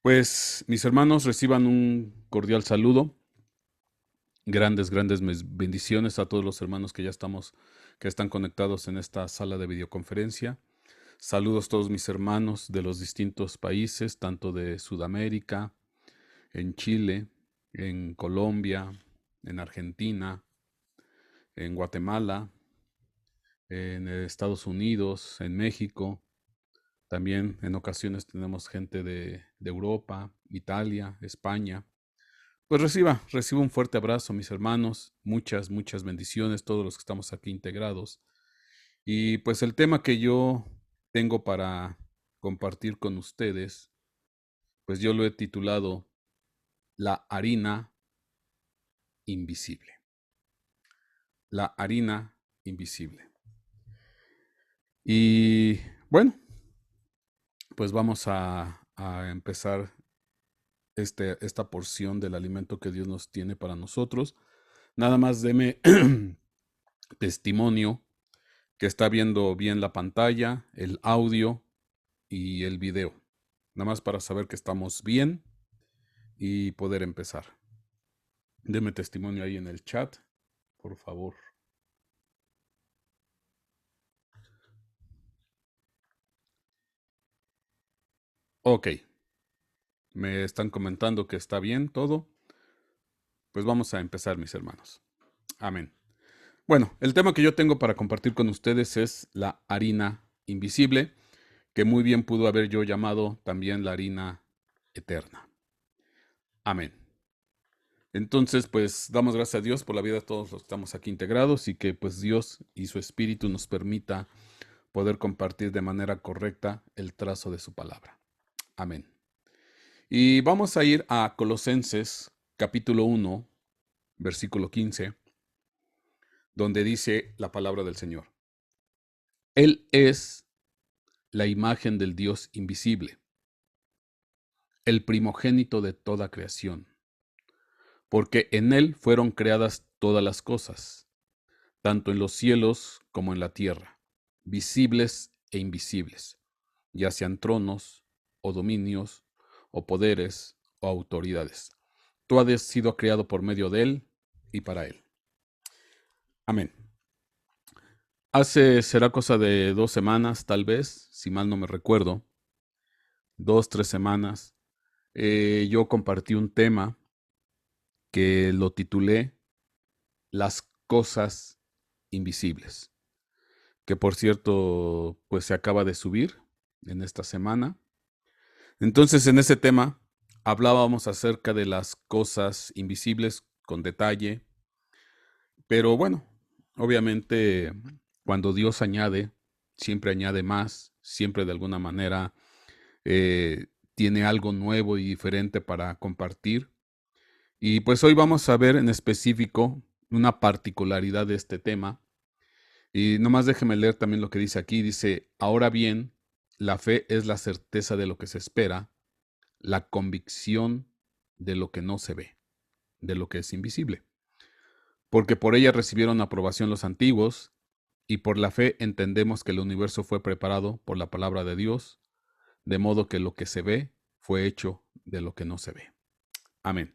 Pues mis hermanos reciban un cordial saludo, grandes bendiciones a todos los hermanos que están conectados en esta sala de videoconferencia. Saludos a todos mis hermanos de los distintos países, tanto de Sudamérica, en Chile, en Colombia, en Argentina, en Guatemala, en Estados Unidos, en México. También en ocasiones tenemos gente de Europa, Italia, España. Pues reciba un fuerte abrazo, mis hermanos, muchas bendiciones, todos los que estamos aquí integrados. Y pues el tema que yo tengo para compartir con ustedes, pues yo lo he titulado La harina invisible. La harina invisible. Y bueno, pues vamos a empezar esta porción del alimento que Dios nos tiene para nosotros. Nada más deme testimonio que está viendo bien la pantalla, el audio y el video. Nada más para saber que estamos bien y poder empezar. Deme testimonio ahí en el chat, por favor. Ok, me están comentando que está bien todo. Pues vamos a empezar, mis hermanos. Amén. Bueno, el tema que yo tengo para compartir con ustedes es la harina invisible, que muy bien pudo haber yo llamado también la harina eterna. Amén. Entonces, pues damos gracias a Dios por la vida de todos los que estamos aquí integrados y que pues Dios y su Espíritu nos permita poder compartir de manera correcta el trazo de su palabra. Amén. Y vamos a ir a Colosenses capítulo 1, versículo 15, donde dice la palabra del Señor. Él es la imagen del Dios invisible, el primogénito de toda creación, porque en Él fueron creadas todas las cosas, tanto en los cielos como en la tierra, visibles e invisibles, ya sean tronos, o dominios, o poderes, o autoridades. Tú has sido creado por medio de Él y para Él. Amén. Será cosa de 2 semanas, tal vez, si mal no me recuerdo, 2, 3 semanas, yo compartí un tema que lo titulé Las cosas invisibles, que por cierto, pues se acaba de subir en esta semana. Entonces, en ese tema hablábamos acerca de las cosas invisibles con detalle, pero bueno, obviamente cuando Dios añade, siempre añade más, siempre de alguna manera tiene algo nuevo y diferente para compartir. Y pues hoy vamos a ver en específico una particularidad de este tema. Y nomás déjeme leer también lo que dice aquí. Dice, ahora bien, la fe es la certeza de lo que se espera, la convicción de lo que no se ve, de lo que es invisible. Porque por ella recibieron aprobación los antiguos, y por la fe entendemos que el universo fue preparado por la palabra de Dios, de modo que lo que se ve fue hecho de lo que no se ve. Amén.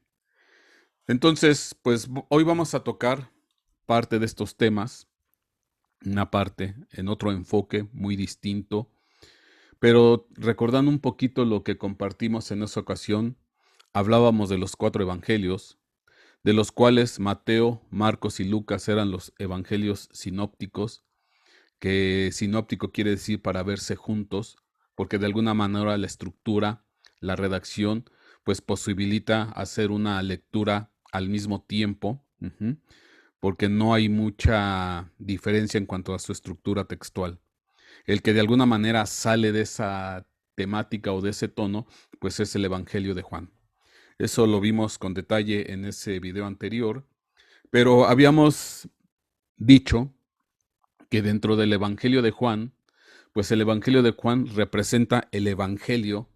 Entonces, pues hoy vamos a tocar parte de estos temas, una parte en otro enfoque muy distinto, pero recordando un poquito lo que compartimos en esa ocasión, hablábamos de los 4 evangelios, de los cuales Mateo, Marcos y Lucas eran los evangelios sinópticos, que sinóptico quiere decir para verse juntos, porque de alguna manera la estructura, la redacción, pues posibilita hacer una lectura al mismo tiempo, porque no hay mucha diferencia en cuanto a su estructura textual. El que de alguna manera sale de esa temática o de ese tono, pues es el Evangelio de Juan. Eso lo vimos con detalle en ese video anterior, pero habíamos dicho que dentro del Evangelio de Juan, pues el Evangelio de Juan representa el Evangelio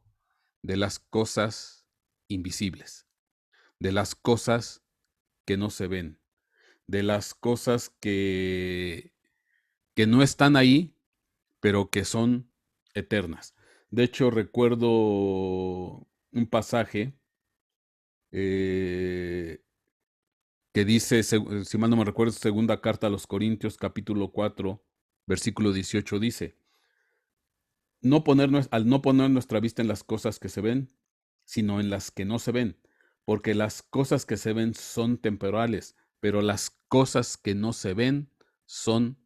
de las cosas invisibles, de las cosas que no se ven, de las cosas que no están ahí, pero que son eternas. De hecho, recuerdo un pasaje que dice, si mal no me recuerdo, segunda carta a los Corintios, capítulo 4, versículo 18, dice, al no poner nuestra vista en las cosas que se ven, sino en las que no se ven, porque las cosas que se ven son temporales, pero las cosas que no se ven son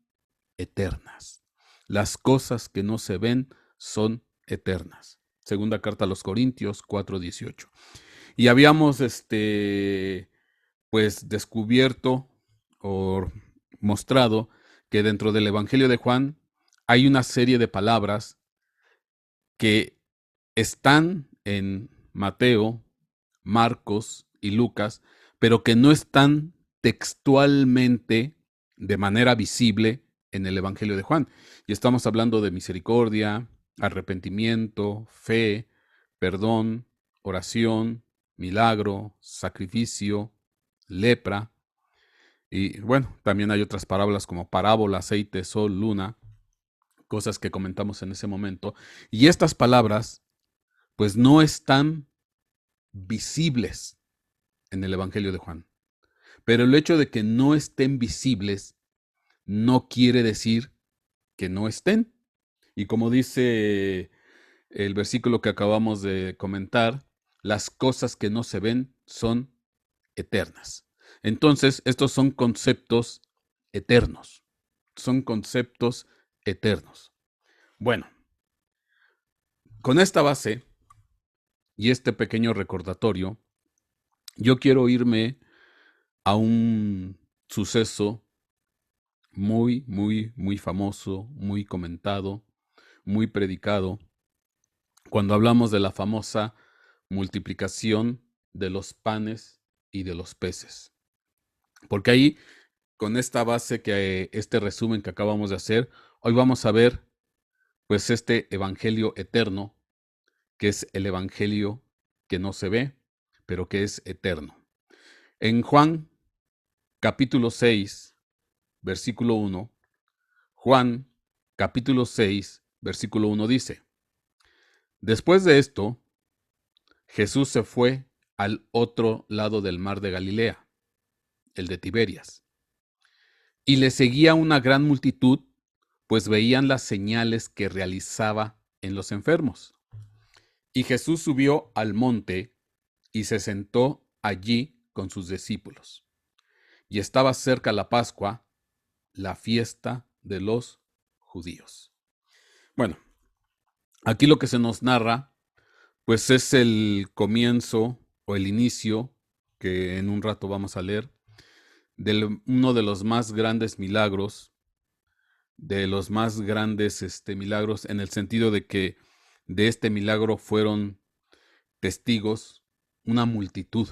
eternas. Las cosas que no se ven son eternas. Segunda carta a los Corintios 4:18. Y habíamos pues descubierto o mostrado que dentro del Evangelio de Juan hay una serie de palabras que están en Mateo, Marcos y Lucas, pero que no están textualmente de manera visible en el Evangelio de Juan. Y estamos hablando de misericordia, arrepentimiento, fe, perdón, oración, milagro, sacrificio, lepra. Y bueno, también hay otras parábolas como parábola, aceite, sol, luna, cosas que comentamos en ese momento. Y estas palabras pues no están visibles en el Evangelio de Juan. Pero el hecho de que no estén visibles no quiere decir que no estén. Y como dice el versículo que acabamos de comentar, las cosas que no se ven son eternas. Entonces, estos son conceptos eternos. Son conceptos eternos. Bueno, con esta base y este pequeño recordatorio, yo quiero irme a un suceso muy, muy, muy famoso, muy comentado, muy predicado, cuando hablamos de la famosa multiplicación de los panes y de los peces. Porque ahí, con esta base este resumen que acabamos de hacer, hoy vamos a ver pues este evangelio eterno, que es el evangelio que no se ve, pero que es eterno. En Juan capítulo 6, versículo 1, Juan capítulo 6, versículo 1 dice, después de esto, Jesús se fue al otro lado del mar de Galilea, el de Tiberias, y le seguía una gran multitud, pues veían las señales que realizaba en los enfermos. Y Jesús subió al monte y se sentó allí con sus discípulos. Y estaba cerca la Pascua, la fiesta de los judíos. Bueno, aquí lo que se nos narra, pues es el comienzo o el inicio, que en un rato vamos a leer, de uno de los más grandes milagros, milagros en el sentido de que de este milagro fueron testigos una multitud.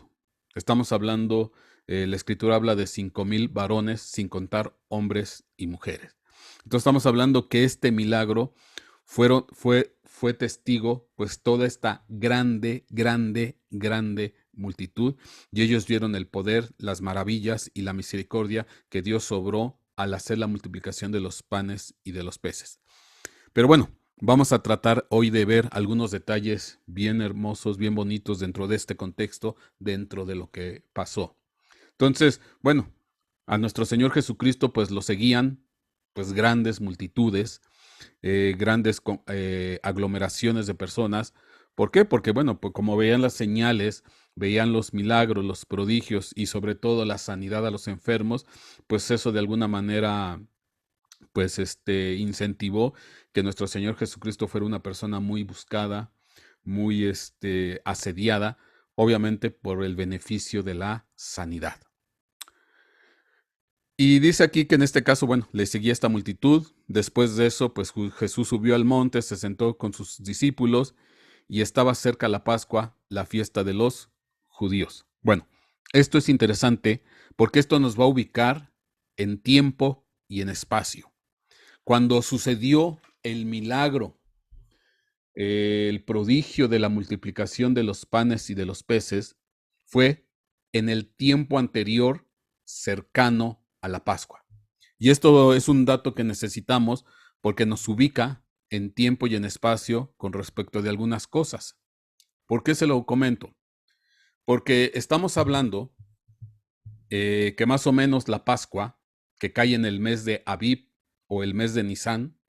Estamos hablando, la escritura habla de 5,000 varones, sin contar hombres y mujeres. Entonces estamos hablando que este milagro fue testigo, pues toda esta grande, grande, grande multitud, y ellos vieron el poder, las maravillas y la misericordia que Dios obró al hacer la multiplicación de los panes y de los peces. Pero bueno, vamos a tratar hoy de ver algunos detalles bien hermosos, bien bonitos dentro de este contexto, dentro de lo que pasó. Entonces, bueno, a nuestro Señor Jesucristo pues lo seguían pues grandes multitudes, grandes aglomeraciones de personas. ¿Por qué? Porque bueno, pues como veían las señales, veían los milagros, los prodigios y sobre todo la sanidad a los enfermos, pues eso de alguna manera pues incentivó que nuestro Señor Jesucristo fuera una persona muy buscada, muy asediada, obviamente por el beneficio de la sanidad. Y dice aquí que en este caso, bueno, le seguía esta multitud. Después de eso, pues Jesús subió al monte, se sentó con sus discípulos y estaba cerca la Pascua, la fiesta de los judíos. Bueno, esto es interesante porque esto nos va a ubicar en tiempo y en espacio. Cuando sucedió el milagro, el prodigio de la multiplicación de los panes y de los peces, fue en el tiempo anterior cercano a la Pascua. Y esto es un dato que necesitamos porque nos ubica en tiempo y en espacio con respecto de algunas cosas. ¿Por qué se lo comento? Porque estamos hablando que más o menos la Pascua, que cae en el mes de Abib o el mes de Nisan,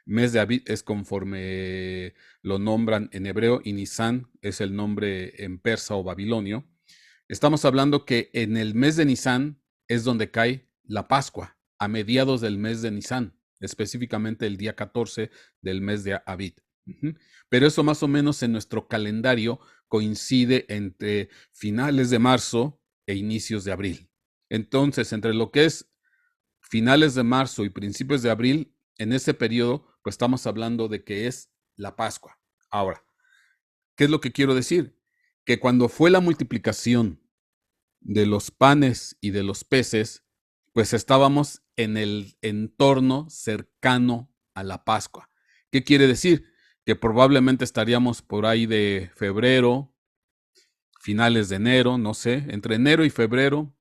mes de Abib es conforme lo nombran en hebreo y Nisan es el nombre en persa o babilonio. Estamos hablando que en el mes de Nisan es donde cae la Pascua, a mediados del mes de Nisan, específicamente el día 14 del mes de Abib. Pero eso más o menos en nuestro calendario coincide entre finales de marzo e inicios de abril. Entonces, entre lo que es finales de marzo y principios de abril, en ese periodo, pues estamos hablando de que es la Pascua. Ahora, ¿qué es lo que quiero decir? Que cuando fue la multiplicación de los panes y de los peces, pues estábamos en el entorno cercano a la Pascua. ¿Qué quiere decir? Que probablemente estaríamos por ahí de febrero, finales de enero, no sé, entre enero y febrero.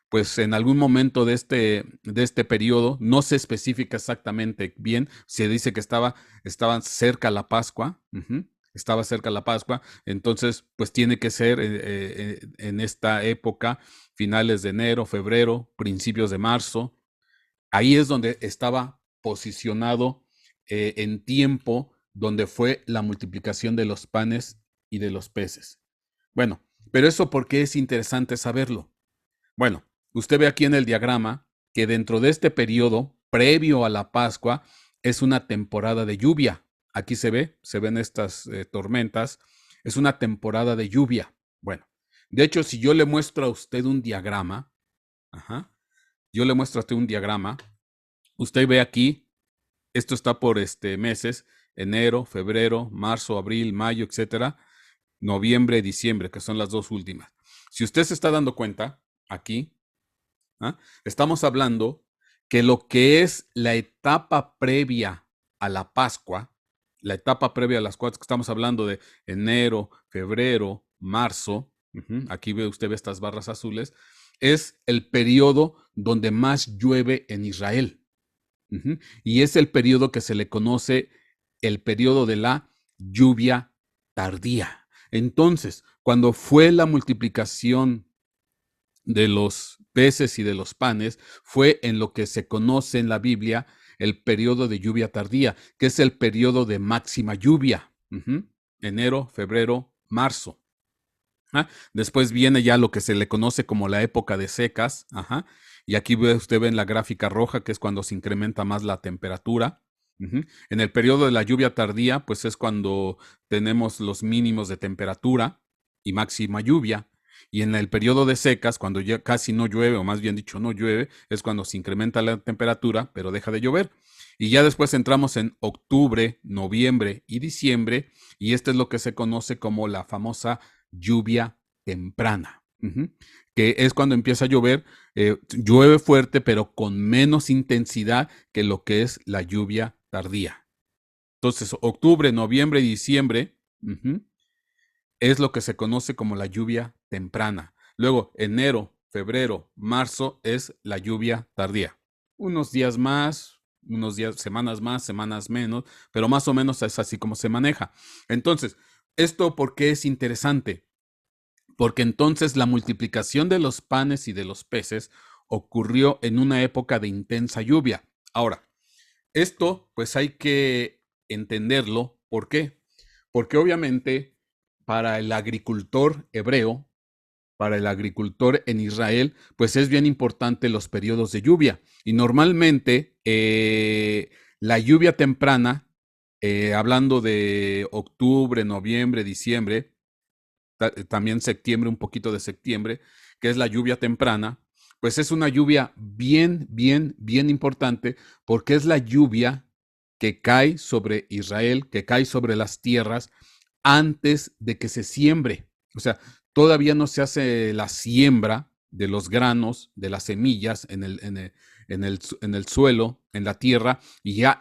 Pues en algún momento de este periodo, no se especifica exactamente bien, se dice que estaban cerca a la Pascua, estaba cerca la Pascua, entonces pues tiene que ser en esta época, finales de enero, febrero, principios de marzo, ahí es donde estaba posicionado en tiempo, donde fue la multiplicación de los panes y de los peces. Bueno, pero eso ¿por qué es interesante saberlo? Bueno, usted ve aquí en el diagrama que dentro de este periodo, previo a la Pascua, es una temporada de lluvia. Aquí se ven estas tormentas. Es una temporada de lluvia. Bueno, de hecho, si yo le muestro a usted un diagrama, yo le muestro a usted un diagrama, usted ve aquí, esto está por meses, enero, febrero, marzo, abril, mayo, etcétera, noviembre, diciembre, que son las dos últimas. Si usted se está dando cuenta, aquí, estamos hablando que lo que es la etapa previa a la Pascua, la etapa previa a las cuatro que estamos hablando de enero, febrero, marzo, aquí usted ve estas barras azules, es el periodo donde más llueve en Israel. Y es el periodo que se le conoce el periodo de la lluvia tardía. Entonces, cuando fue la multiplicación de los peces y de los panes, fue en lo que se conoce en la Biblia el periodo de lluvia tardía, que es el periodo de máxima lluvia. Enero, febrero, marzo. Después viene ya lo que se le conoce como la época de secas. Y aquí usted ve en la gráfica roja que es cuando se incrementa más la temperatura. En el periodo de la lluvia tardía, pues es cuando tenemos los mínimos de temperatura y máxima lluvia. Y en el periodo de secas, cuando ya casi no llueve, o más bien dicho no llueve, es cuando se incrementa la temperatura, pero deja de llover. Y ya después entramos en octubre, noviembre y diciembre, y este es lo que se conoce como la famosa lluvia temprana, que es cuando empieza a llover, llueve fuerte, pero con menos intensidad que lo que es la lluvia tardía. Entonces, octubre, noviembre y diciembre es lo que se conoce como la lluvia temprana. Luego, enero, febrero, marzo es la lluvia tardía. Unos días más, unos días, semanas más, semanas menos, pero más o menos es así como se maneja. Entonces, ¿esto por qué es interesante? Porque entonces la multiplicación de los panes y de los peces ocurrió en una época de intensa lluvia. Ahora, esto pues hay que entenderlo. ¿Por qué? Porque obviamente para el agricultor hebreo, para el agricultor en Israel, pues es bien importante los periodos de lluvia. Y normalmente la lluvia temprana, hablando de octubre, noviembre, diciembre, también septiembre, un poquito de septiembre, que es la lluvia temprana, pues es una lluvia bien, bien, bien importante porque es la lluvia que cae sobre Israel, que cae sobre las tierras antes de que se siembre. O sea, todavía no se hace la siembra de los granos, de las semillas en el suelo, en la tierra, y ya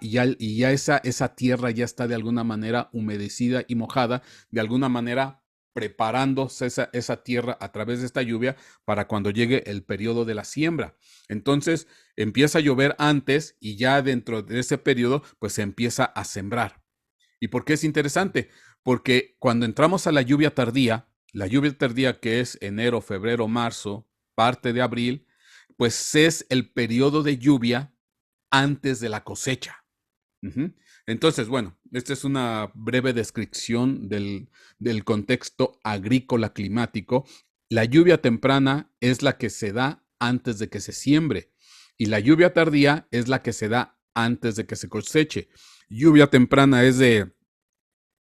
esa tierra ya está de alguna manera humedecida y mojada, de alguna manera preparándose esa tierra a través de esta lluvia para cuando llegue el periodo de la siembra. Entonces empieza a llover antes y ya dentro de ese periodo pues se empieza a sembrar. ¿Y por qué es interesante? Porque cuando entramos a la lluvia tardía que es enero, febrero, marzo, parte de abril, pues es el periodo de lluvia antes de la cosecha. Entonces, bueno, esta es una breve descripción del contexto agrícola climático. La lluvia temprana es la que se da antes de que se siembre y la lluvia tardía es la que se da antes de que se coseche. Lluvia temprana es de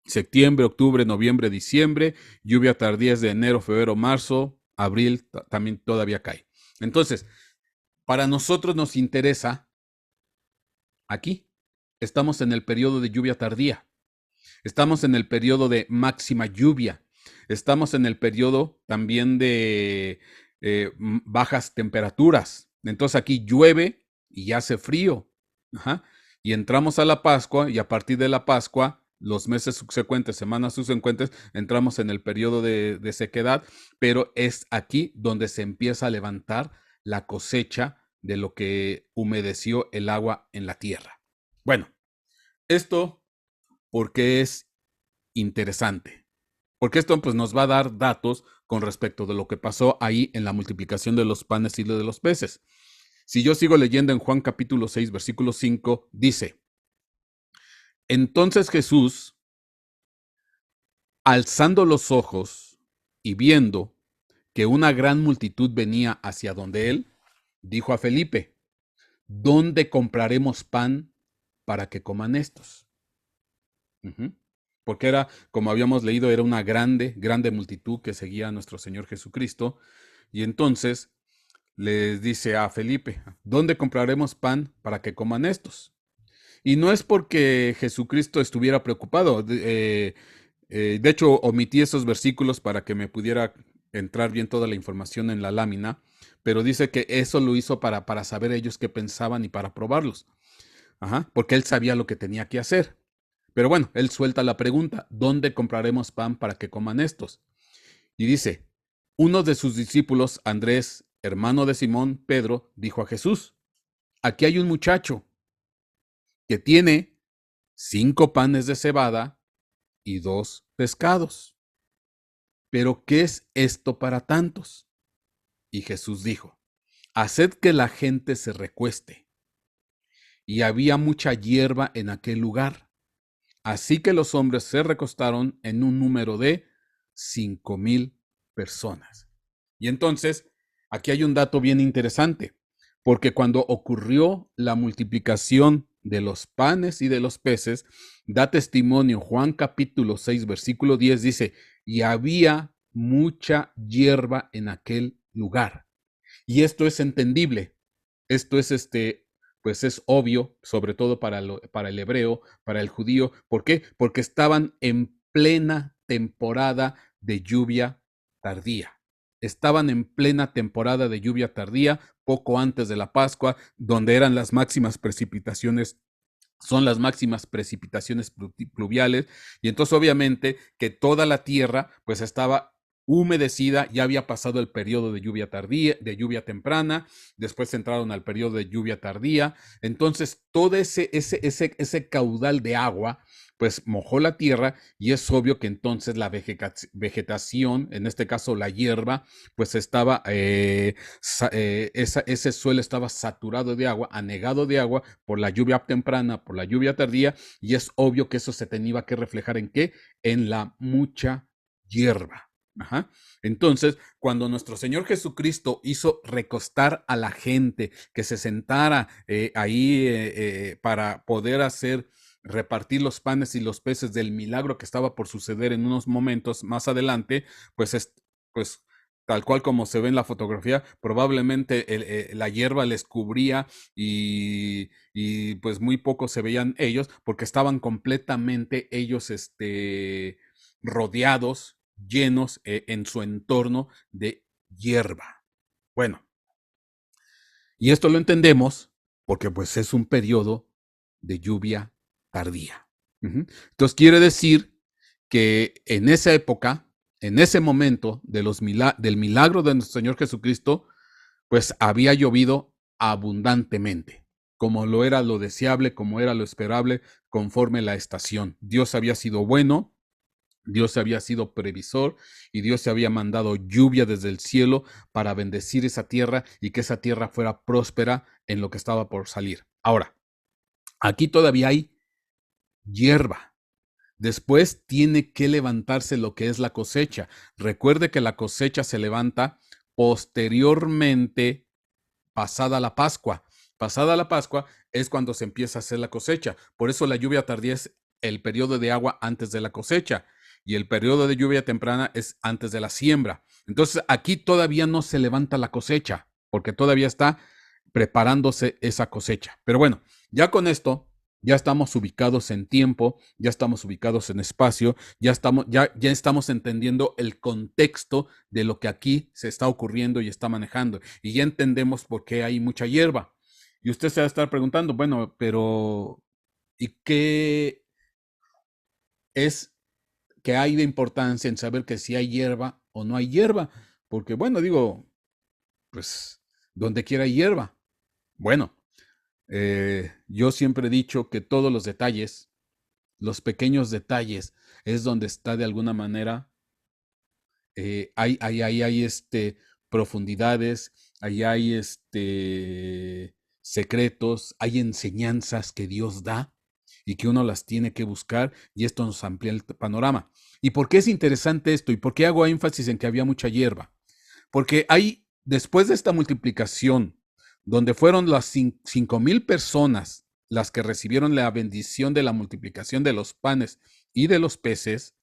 septiembre, octubre, noviembre, diciembre. Lluvia tardía es de enero, febrero, marzo, abril también todavía cae. Entonces, para nosotros nos interesa aquí. Estamos en el periodo de lluvia tardía. Estamos en el periodo de máxima lluvia. Estamos en el periodo también de bajas temperaturas. Entonces aquí llueve y hace frío. Ajá. Y entramos a la Pascua y a partir de la Pascua, los meses subsecuentes, semanas subsecuentes, entramos en el periodo de sequedad, pero es aquí donde se empieza a levantar la cosecha de lo que humedeció el agua en la tierra. Bueno, esto porque es interesante, porque esto pues nos va a dar datos con respecto de lo que pasó ahí en la multiplicación de los panes y de los peces. Si yo sigo leyendo en Juan capítulo 6, versículo 5, dice, entonces Jesús, alzando los ojos y viendo que una gran multitud venía hacia donde él, dijo a Felipe, ¿dónde compraremos pan para que coman estos? Porque era, como habíamos leído, era una grande multitud que seguía a nuestro Señor Jesucristo. Y entonces les dice a Felipe, ¿dónde compraremos pan para que coman estos? Y no es porque Jesucristo estuviera preocupado. De hecho, omití esos versículos para que me pudiera entrar bien toda la información en la lámina, pero dice que eso lo hizo para saber ellos qué pensaban y para probarlos. Porque él sabía lo que tenía que hacer. Pero bueno, él suelta la pregunta, ¿dónde compraremos pan para que coman estos? Y dice, uno de sus discípulos, Andrés, hermano de Simón, Pedro, dijo a Jesús, aquí hay un muchacho que tiene 5 panes de cebada y 2 pescados. ¿Pero qué es esto para tantos? Y Jesús dijo, haced que la gente se recueste. Y había mucha hierba en aquel lugar. Así que los hombres se recostaron en un número de 5,000 personas. Y entonces, aquí hay un dato bien interesante, porque cuando ocurrió la multiplicación de los panes y de los peces, da testimonio Juan capítulo 6, versículo 10, dice, y había mucha hierba en aquel lugar. Y esto es entendible. Esto es pues es obvio, sobre todo para el hebreo, para el judío. ¿Por qué? Porque estaban en plena temporada de lluvia tardía. Estaban en plena temporada de lluvia tardía, poco antes de la Pascua, donde eran las máximas precipitaciones, son las máximas precipitaciones pluviales, y entonces obviamente que toda la tierra pues estaba humedecida, ya había pasado el periodo de lluvia tardía, de lluvia temprana, después entraron al periodo de lluvia tardía, entonces todo ese caudal de agua pues mojó la tierra y es obvio que entonces la vegetación, en este caso la hierba, pues estaba, ese suelo estaba saturado de agua, anegado de agua por la lluvia temprana, por la lluvia tardía, y es obvio que eso se tenía que reflejar en ¿qué? En la mucha hierba. Entonces, cuando nuestro Señor Jesucristo hizo recostar a la gente que se sentara ahí para poder repartir los panes y los peces del milagro que estaba por suceder en unos momentos más adelante, pues, pues tal cual como se ve en la fotografía, probablemente la hierba les cubría y pues muy poco se veían ellos porque estaban completamente ellos rodeados, llenos en su entorno de hierba. Bueno, y esto lo entendemos porque pues es un periodo de lluvia tardía. Entonces quiere decir que en esa época, en ese momento del milagro de nuestro Señor Jesucristo, pues había llovido abundantemente, como lo era lo deseable, como era lo esperable, conforme la estación. Dios había sido bueno Dios había sido previsor y Dios había mandado lluvia desde el cielo para bendecir esa tierra y que esa tierra fuera próspera en lo que estaba por salir. Ahora, aquí todavía hay hierba. Después tiene que levantarse lo que es la cosecha. Recuerde que la cosecha se levanta posteriormente, pasada la Pascua. Pasada la Pascua es cuando se empieza a hacer la cosecha. Por eso la lluvia tardía es el periodo de agua antes de la cosecha y el periodo de lluvia temprana es antes de la siembra. Entonces aquí todavía no se levanta la cosecha porque todavía está preparándose esa cosecha. Pero bueno, ya con esto ya estamos ubicados en tiempo, ya estamos ubicados en espacio, ya estamos entendiendo el contexto de lo que aquí se está ocurriendo y está manejando. Y ya entendemos por qué hay mucha hierba. Y usted se va a estar preguntando, bueno, pero ¿y qué es que hay de importancia en saber que si hay hierba o no hay hierba? Porque, bueno, digo, pues, donde quiera hay hierba. Bueno, yo siempre he dicho que todos los detalles, los pequeños detalles, es donde está de alguna manera, hay profundidades, hay secretos, hay enseñanzas que Dios da y que uno las tiene que buscar y esto nos amplía el panorama. ¿Y por qué es interesante esto? ¿Y por qué hago énfasis en que había mucha hierba? Porque hay, después de esta multiplicación, donde fueron las 5,000 personas las que recibieron la bendición de la multiplicación de los panes y de los peces,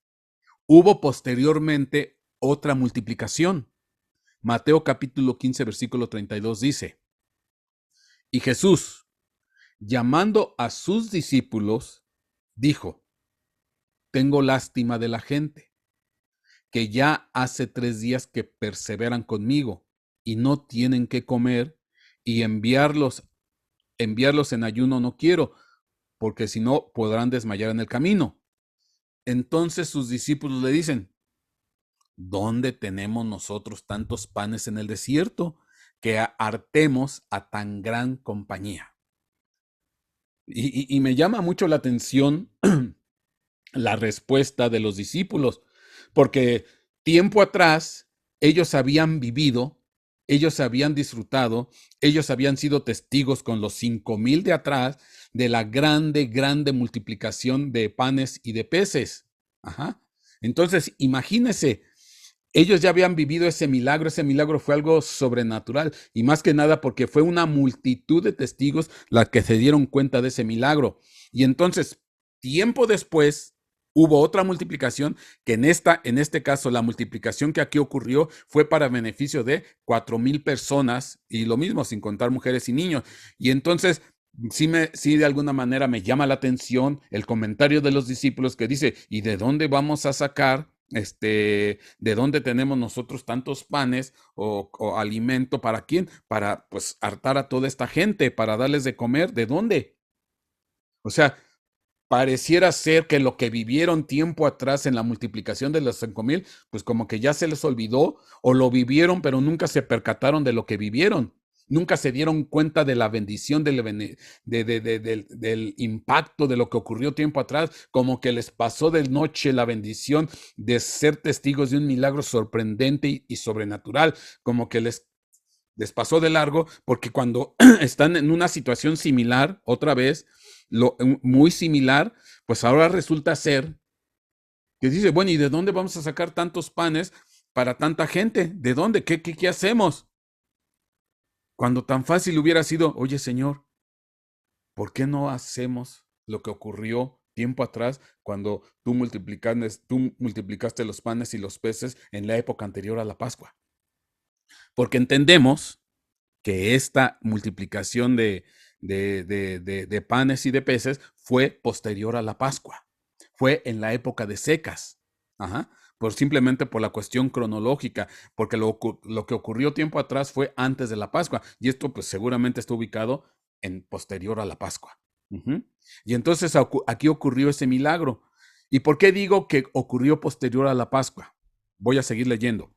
hubo posteriormente otra multiplicación. Mateo capítulo 15, versículo 32 dice, y Jesús, llamando a sus discípulos, dijo, tengo lástima de la gente, que ya hace 3 días que perseveran conmigo y no tienen que comer, y enviarlos en ayuno no quiero, porque si no podrán desmayar en el camino. Entonces sus discípulos le dicen, ¿dónde tenemos nosotros tantos panes en el desierto que hartemos a tan gran compañía? Y me llama mucho la atención la respuesta de los discípulos, porque tiempo atrás ellos habían vivido, ellos habían disfrutado, ellos habían sido testigos con los 5,000 de atrás de la grande multiplicación de panes y de peces. Ajá. Entonces, imagínense, ellos ya habían vivido ese milagro fue algo sobrenatural y más que nada porque fue una multitud de testigos las que se dieron cuenta de ese milagro. Y entonces, tiempo después, hubo otra multiplicación que en este caso, la multiplicación que aquí ocurrió fue para beneficio de 4,000 personas y lo mismo sin contar mujeres y niños. Y entonces, sí de alguna manera me llama la atención el comentario de los discípulos que dice, ¿y de dónde vamos a sacar de dónde tenemos nosotros tantos panes o alimento para quién? Para pues hartar a toda esta gente, para darles de comer, ¿de dónde? O sea, pareciera ser que lo que vivieron tiempo atrás en la multiplicación de los 5,000, pues como que ya se les olvidó o lo vivieron, pero nunca se percataron de lo que vivieron. Nunca se dieron cuenta de la bendición, del impacto de lo que ocurrió tiempo atrás, como que les pasó de noche la bendición de ser testigos de un milagro sorprendente y sobrenatural, como que les pasó de largo, porque cuando están en una situación similar, otra vez, muy similar, pues ahora resulta ser que dice, bueno, ¿y de dónde vamos a sacar tantos panes para tanta gente? ¿De dónde? ¿Qué hacemos? Cuando tan fácil hubiera sido, oye Señor, ¿por qué no hacemos lo que ocurrió tiempo atrás cuando tú multiplicaste los panes y los peces en la época anterior a la Pascua? Porque entendemos que esta multiplicación de panes y de peces fue posterior a la Pascua, fue en la época de secas, ajá, simplemente por la cuestión cronológica, porque lo que ocurrió tiempo atrás fue antes de la Pascua, y esto pues seguramente está ubicado en posterior a la Pascua. Y entonces aquí ocurrió ese milagro. ¿Y por qué digo que ocurrió posterior a la Pascua? Voy a seguir leyendo.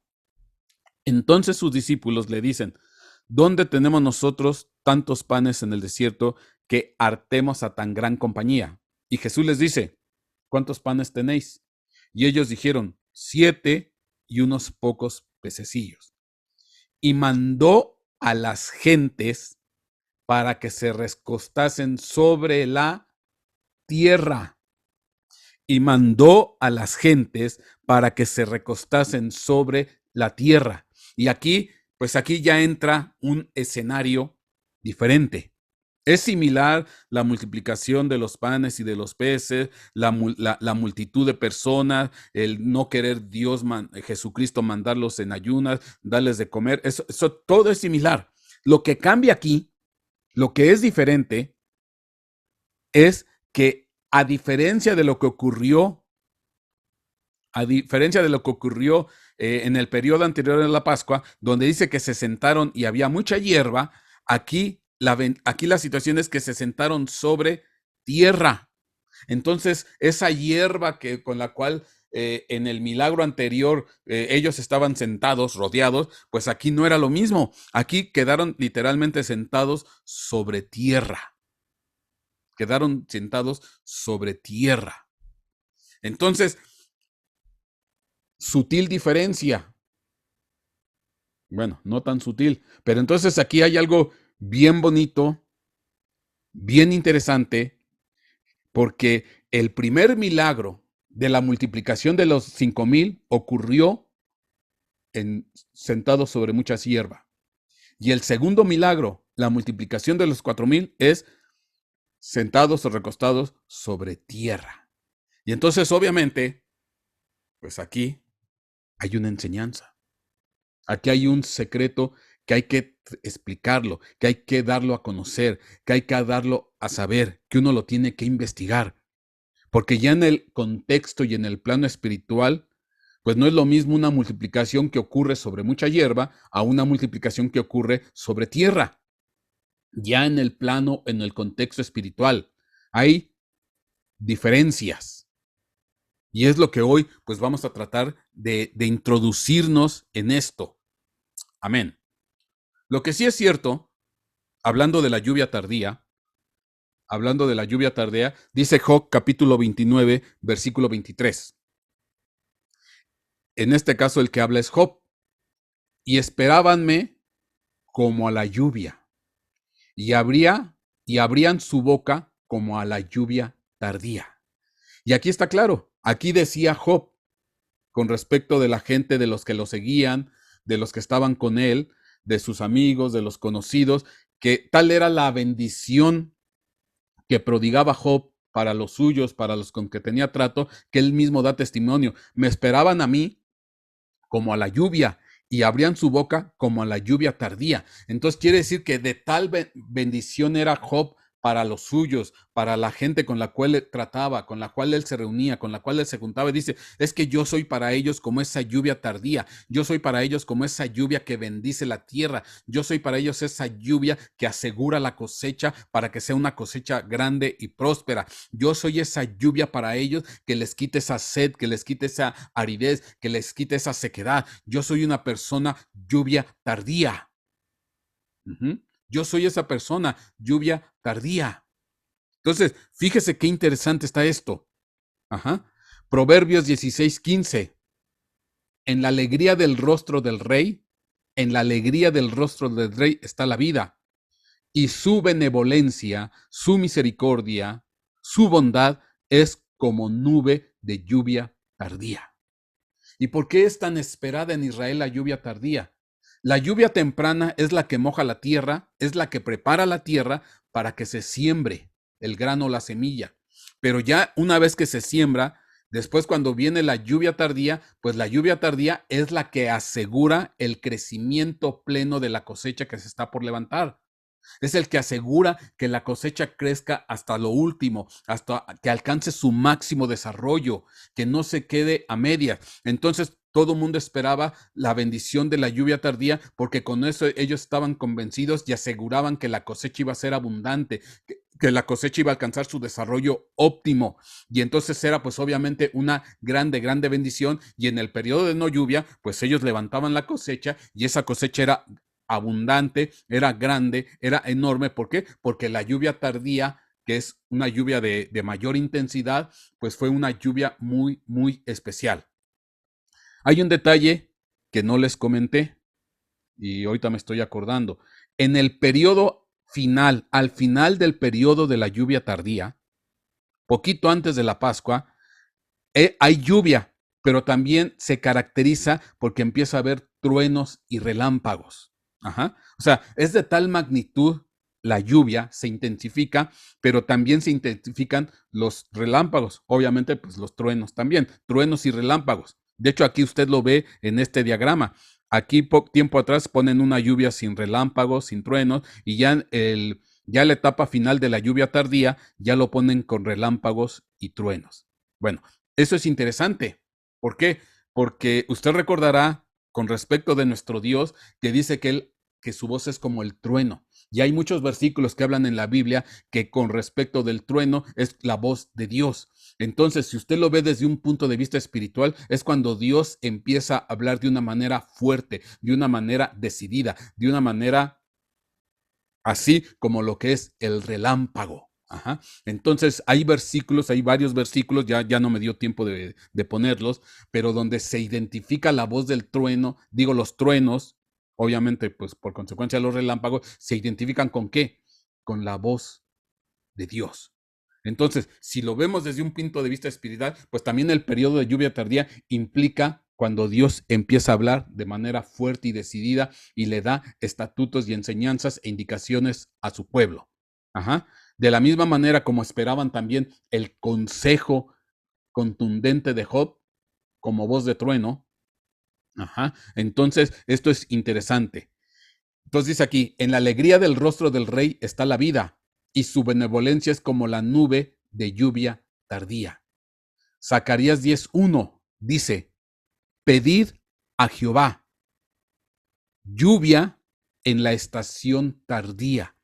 Entonces sus discípulos le dicen, ¿dónde tenemos nosotros tantos panes en el desierto que hartemos a tan gran compañía? Y Jesús les dice, ¿cuántos panes tenéis? Y ellos dijeron, 7 y unos pocos pececillos. Y mandó a las gentes para que se recostasen sobre la tierra. Y mandó a las gentes para que se recostasen sobre la tierra. Y aquí, pues aquí ya entra un escenario diferente. Es similar la multiplicación de los panes y de los peces, la multitud de personas, el no querer Dios, Jesucristo mandarlos en ayunas, darles de comer, eso todo es similar. Lo que cambia aquí, lo que es diferente, es que a diferencia de lo que ocurrió en el periodo anterior a la Pascua, donde dice que se sentaron y había mucha hierba, aquí la situación es que se sentaron sobre tierra. Entonces, esa hierba con la cual en el milagro anterior ellos estaban sentados, rodeados, pues aquí no era lo mismo. Aquí quedaron literalmente sentados sobre tierra. Quedaron sentados sobre tierra. Entonces, sutil diferencia. Bueno, no tan sutil, pero entonces aquí hay algo bien bonito, bien interesante, porque el primer milagro de la multiplicación de los 5,000 ocurrió sentado sobre mucha hierba. Y el segundo milagro, la multiplicación de los 4,000, es sentados o recostados sobre tierra. Y entonces, obviamente, pues aquí hay una enseñanza. Aquí hay un secreto que hay que explicarlo, que hay que darlo a conocer, que hay que darlo a saber, que uno lo tiene que investigar. Porque ya en el contexto y en el plano espiritual, pues no es lo mismo una multiplicación que ocurre sobre mucha hierba a una multiplicación que ocurre sobre tierra. Ya en el plano, en el contexto espiritual, hay diferencias. Y es lo que hoy pues vamos a tratar de introducirnos en esto. Amén. Lo que sí es cierto, hablando de la lluvia tardía, dice Job capítulo 29, versículo 23. En este caso el que habla es Job. Y esperábanme como a la lluvia, y abrían su boca como a la lluvia tardía. Y aquí está claro, aquí decía Job, con respecto de la gente, de los que lo seguían, de los que estaban con él, de sus amigos, de los conocidos, que tal era la bendición que prodigaba Job para los suyos, para los con que tenía trato, que él mismo da testimonio. Me esperaban a mí como a la lluvia y abrían su boca como a la lluvia tardía. Entonces quiere decir que de tal bendición era Job para los suyos, para la gente con la cual él trataba, con la cual él se reunía, con la cual él se juntaba. Y dice, es que yo soy para ellos como esa lluvia tardía, yo soy para ellos como esa lluvia que bendice la tierra, yo soy para ellos esa lluvia que asegura la cosecha para que sea una cosecha grande y próspera. Yo soy esa lluvia para ellos que les quite esa sed, que les quite esa aridez, que les quite esa sequedad. Yo soy una persona lluvia tardía. Yo soy esa persona, lluvia tardía. Entonces, fíjese qué interesante está esto. Proverbios 16:15. En la alegría del rostro del rey, en la alegría del rostro del rey está la vida. Y su benevolencia, su misericordia, su bondad es como nube de lluvia tardía. ¿Y por qué es tan esperada en Israel la lluvia tardía? La lluvia temprana es la que moja la tierra, es la que prepara la tierra para que se siembre el grano o la semilla. Pero ya una vez que se siembra, después cuando viene la lluvia tardía, pues la lluvia tardía es la que asegura el crecimiento pleno de la cosecha que se está por levantar. Es el que asegura que la cosecha crezca hasta lo último, hasta que alcance su máximo desarrollo, que no se quede a medias. Entonces, todo el mundo esperaba la bendición de la lluvia tardía porque con eso ellos estaban convencidos y aseguraban que la cosecha iba a ser abundante, que la cosecha iba a alcanzar su desarrollo óptimo. Y entonces era pues obviamente una grande bendición. Y en el periodo de no lluvia, pues ellos levantaban la cosecha y esa cosecha era abundante, era grande, era enorme. ¿Por qué? Porque la lluvia tardía que es una lluvia de mayor intensidad, pues fue una lluvia muy, muy especial. Hay un detalle que no les comenté y ahorita me estoy acordando. En el periodo final, al final del periodo de la lluvia tardía, poquito antes de la Pascua, hay lluvia, pero también se caracteriza porque empieza a haber truenos y relámpagos. Ajá. O sea, es de tal magnitud la lluvia, se intensifica, pero también se intensifican los relámpagos. Obviamente, pues los truenos también, truenos y relámpagos. De hecho, aquí usted lo ve en este diagrama. Aquí poco tiempo atrás ponen una lluvia sin relámpagos, sin truenos, y ya la etapa final de la lluvia tardía ya lo ponen con relámpagos y truenos. Bueno, eso es interesante. ¿Por qué? Porque usted recordará con respecto de nuestro Dios que dice que su voz es como el trueno. Y hay muchos versículos que hablan en la Biblia que con respecto del trueno es la voz de Dios. Entonces, si usted lo ve desde un punto de vista espiritual, es cuando Dios empieza a hablar de una manera fuerte, de una manera decidida, de una manera así como lo que es el relámpago. Ajá. Entonces hay versículos, hay varios versículos, ya no me dio tiempo de ponerlos, pero donde se identifica la voz del trueno, digo los truenos, obviamente pues por consecuencia los relámpagos, se identifican con qué? Con la voz de Dios. Entonces, si lo vemos desde un punto de vista espiritual, pues también el periodo de lluvia tardía implica cuando Dios empieza a hablar de manera fuerte y decidida y le da estatutos y enseñanzas e indicaciones a su pueblo. Ajá. De la misma manera como esperaban también el consejo contundente de Job como voz de trueno. Ajá. Entonces, esto es interesante. Entonces dice aquí, en la alegría del rostro del rey está la vida, y su benevolencia es como la nube de lluvia tardía. Zacarías 10:1 dice, pedid a Jehová lluvia en la estación tardía.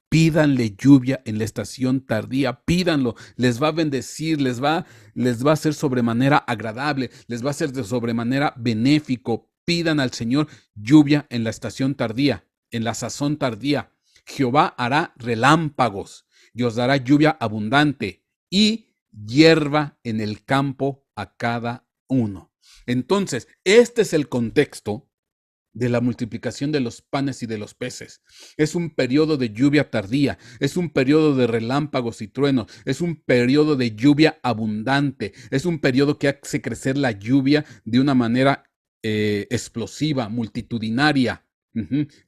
Pídanle lluvia en la estación tardía, pídanlo, les va a bendecir, les va a hacer sobremanera agradable, les va a hacer de sobremanera benéfico. Pidan al Señor lluvia en la estación tardía, en la sazón tardía. Jehová hará relámpagos y os dará lluvia abundante y hierba en el campo a cada uno. Entonces, este es el contexto de la multiplicación de los panes y de los peces. Es un periodo de lluvia tardía, es un periodo de relámpagos y truenos, es un periodo de lluvia abundante, es un periodo que hace crecer la lluvia de una manera explosiva, multitudinaria,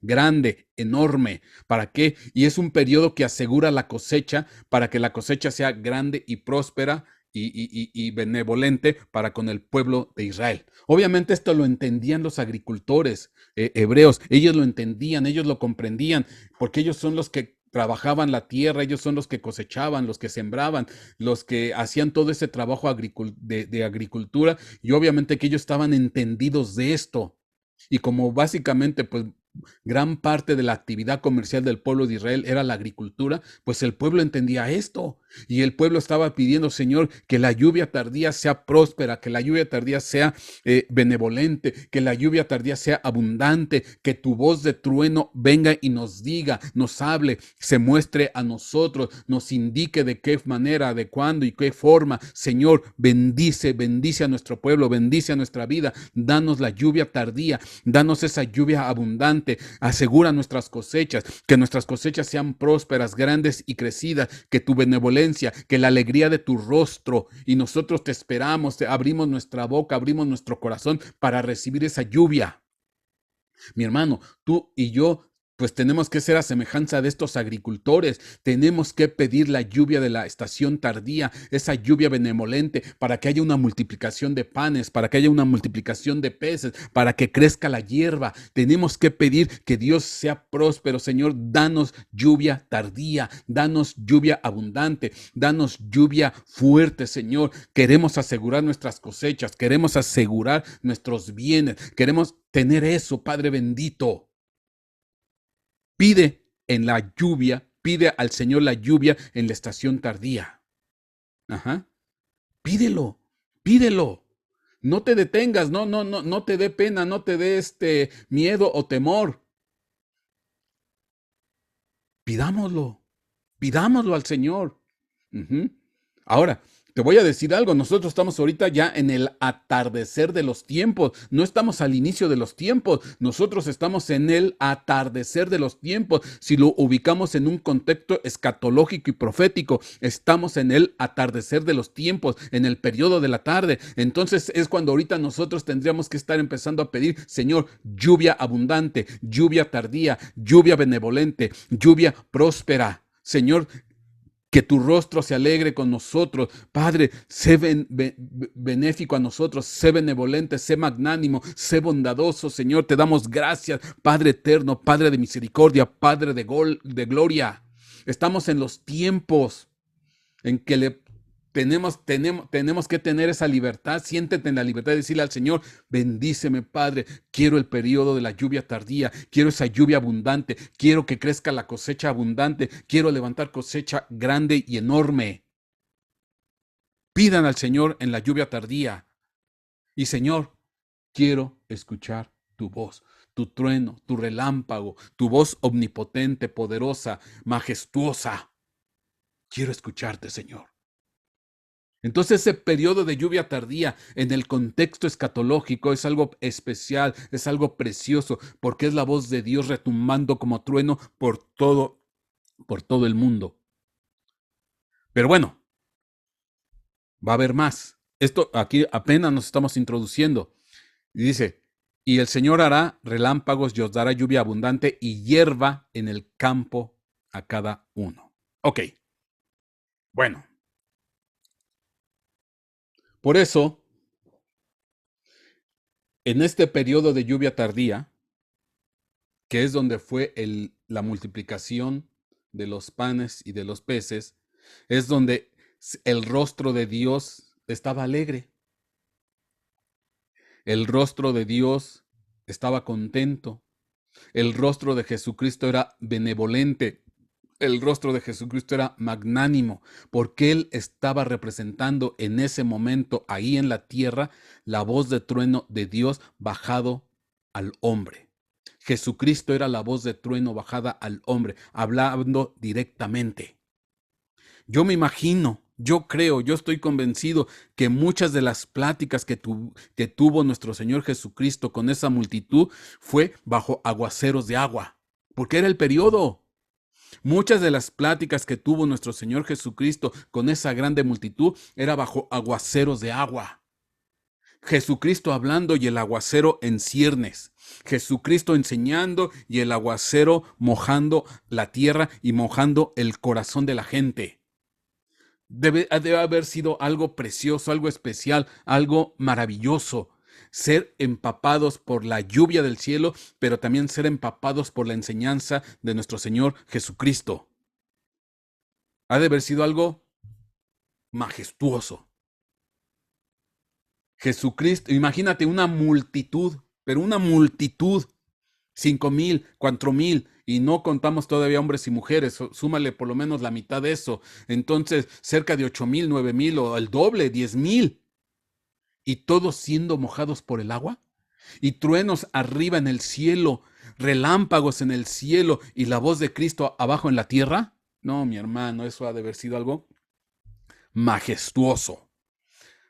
grande, enorme. ¿Para qué? Y es un periodo que asegura la cosecha para que la cosecha sea grande y próspera y benevolente para con el pueblo de Israel. Obviamente esto lo entendían los agricultores hebreos, ellos lo entendían, ellos lo comprendían, porque ellos son los que trabajaban la tierra, ellos son los que cosechaban, los que sembraban, los que hacían todo ese trabajo de agricultura, y obviamente que ellos estaban entendidos de esto. Y como básicamente, pues gran parte de la actividad comercial del pueblo de Israel era la agricultura, pues el pueblo entendía esto y el pueblo estaba pidiendo, Señor, que la lluvia tardía sea próspera, que la lluvia tardía sea benevolente, que la lluvia tardía sea abundante, que tu voz de trueno venga y nos diga, nos hable, se muestre a nosotros, nos indique de qué manera, de cuándo y qué forma. Señor, bendice a nuestro pueblo, bendice a nuestra vida, danos la lluvia tardía, danos esa lluvia abundante, asegura nuestras cosechas, que nuestras cosechas sean prósperas, grandes y crecidas, que tu benevolencia, que la alegría de tu rostro, y nosotros te esperamos, abrimos nuestra boca, abrimos nuestro corazón para recibir esa lluvia. Mi hermano, tú y yo pues tenemos que ser a semejanza de estos agricultores. Tenemos que pedir la lluvia de la estación tardía, esa lluvia benevolente, para que haya una multiplicación de panes, para que haya una multiplicación de peces, para que crezca la hierba. Tenemos que pedir que Dios sea próspero. Señor, danos lluvia tardía, danos lluvia abundante, danos lluvia fuerte, Señor. Queremos asegurar nuestras cosechas, queremos asegurar nuestros bienes, queremos tener eso, Padre bendito. Pide en la lluvia, pide al Señor la lluvia en la estación tardía. Ajá. Pídelo, pídelo. No te detengas, no te dé pena, no te dé miedo o temor. Pidámoslo al Señor. Ujú. Ahora, te voy a decir algo, nosotros estamos ahorita ya en el atardecer de los tiempos, no estamos al inicio de los tiempos, nosotros estamos en el atardecer de los tiempos. Si lo ubicamos en un contexto escatológico y profético, estamos en el atardecer de los tiempos, en el periodo de la tarde. Entonces es cuando ahorita nosotros tendríamos que estar empezando a pedir, Señor, lluvia abundante, lluvia tardía, lluvia benevolente, lluvia próspera. Señor, que tu rostro se alegre con nosotros. Padre, sé benéfico a nosotros, sé benevolente, sé magnánimo, sé bondadoso, Señor. Te damos gracias, Padre eterno, Padre de misericordia, Padre de gloria. Estamos en los tiempos en que tenemos que tener esa libertad. Siéntete en la libertad de decirle al Señor, bendíceme, Padre, quiero el periodo de la lluvia tardía, quiero esa lluvia abundante, quiero que crezca la cosecha abundante, quiero levantar cosecha grande y enorme. Pidan al Señor en la lluvia tardía. Y Señor, quiero escuchar tu voz, tu trueno, tu relámpago, tu voz omnipotente, poderosa, majestuosa. Quiero escucharte, Señor. Entonces ese periodo de lluvia tardía en el contexto escatológico es algo especial, es algo precioso, porque es la voz de Dios retumbando como trueno por todo el mundo. Pero bueno, va a haber más. Esto aquí apenas nos estamos introduciendo. Y dice, y el Señor hará relámpagos y os dará lluvia abundante y hierba en el campo a cada uno. Ok, bueno. Por eso, en este periodo de lluvia tardía, que es donde fue la multiplicación de los panes y de los peces, es donde el rostro de Dios estaba alegre. El rostro de Dios estaba contento. El rostro de Jesucristo era benevolente. El rostro de Jesucristo era magnánimo, porque Él estaba representando en ese momento, ahí en la tierra, la voz de trueno de Dios bajado al hombre. Jesucristo era la voz de trueno bajada al hombre, hablando directamente. Yo me imagino, yo creo, yo estoy convencido que muchas de las pláticas que tuvo nuestro Señor Jesucristo con esa multitud fue bajo aguaceros de agua, porque era el periodo. Muchas de las pláticas que tuvo nuestro Señor Jesucristo con esa grande multitud era bajo aguaceros de agua. Jesucristo hablando y el aguacero en ciernes. Jesucristo enseñando y el aguacero mojando la tierra y mojando el corazón de la gente. Debe haber sido algo precioso, algo especial, algo maravilloso. Ser empapados por la lluvia del cielo, pero también ser empapados por la enseñanza de nuestro Señor Jesucristo. Ha de haber sido algo majestuoso. Jesucristo, imagínate una multitud, pero una multitud, 5,000, 4,000, y no contamos todavía hombres y mujeres, súmale por lo menos la mitad de eso. Entonces, cerca de 8,000, 9,000 o el doble, 10,000. Y todos siendo mojados por el agua. Y truenos arriba en el cielo, relámpagos en el cielo y la voz de Cristo abajo en la tierra. No, mi hermano, eso ha de haber sido algo majestuoso,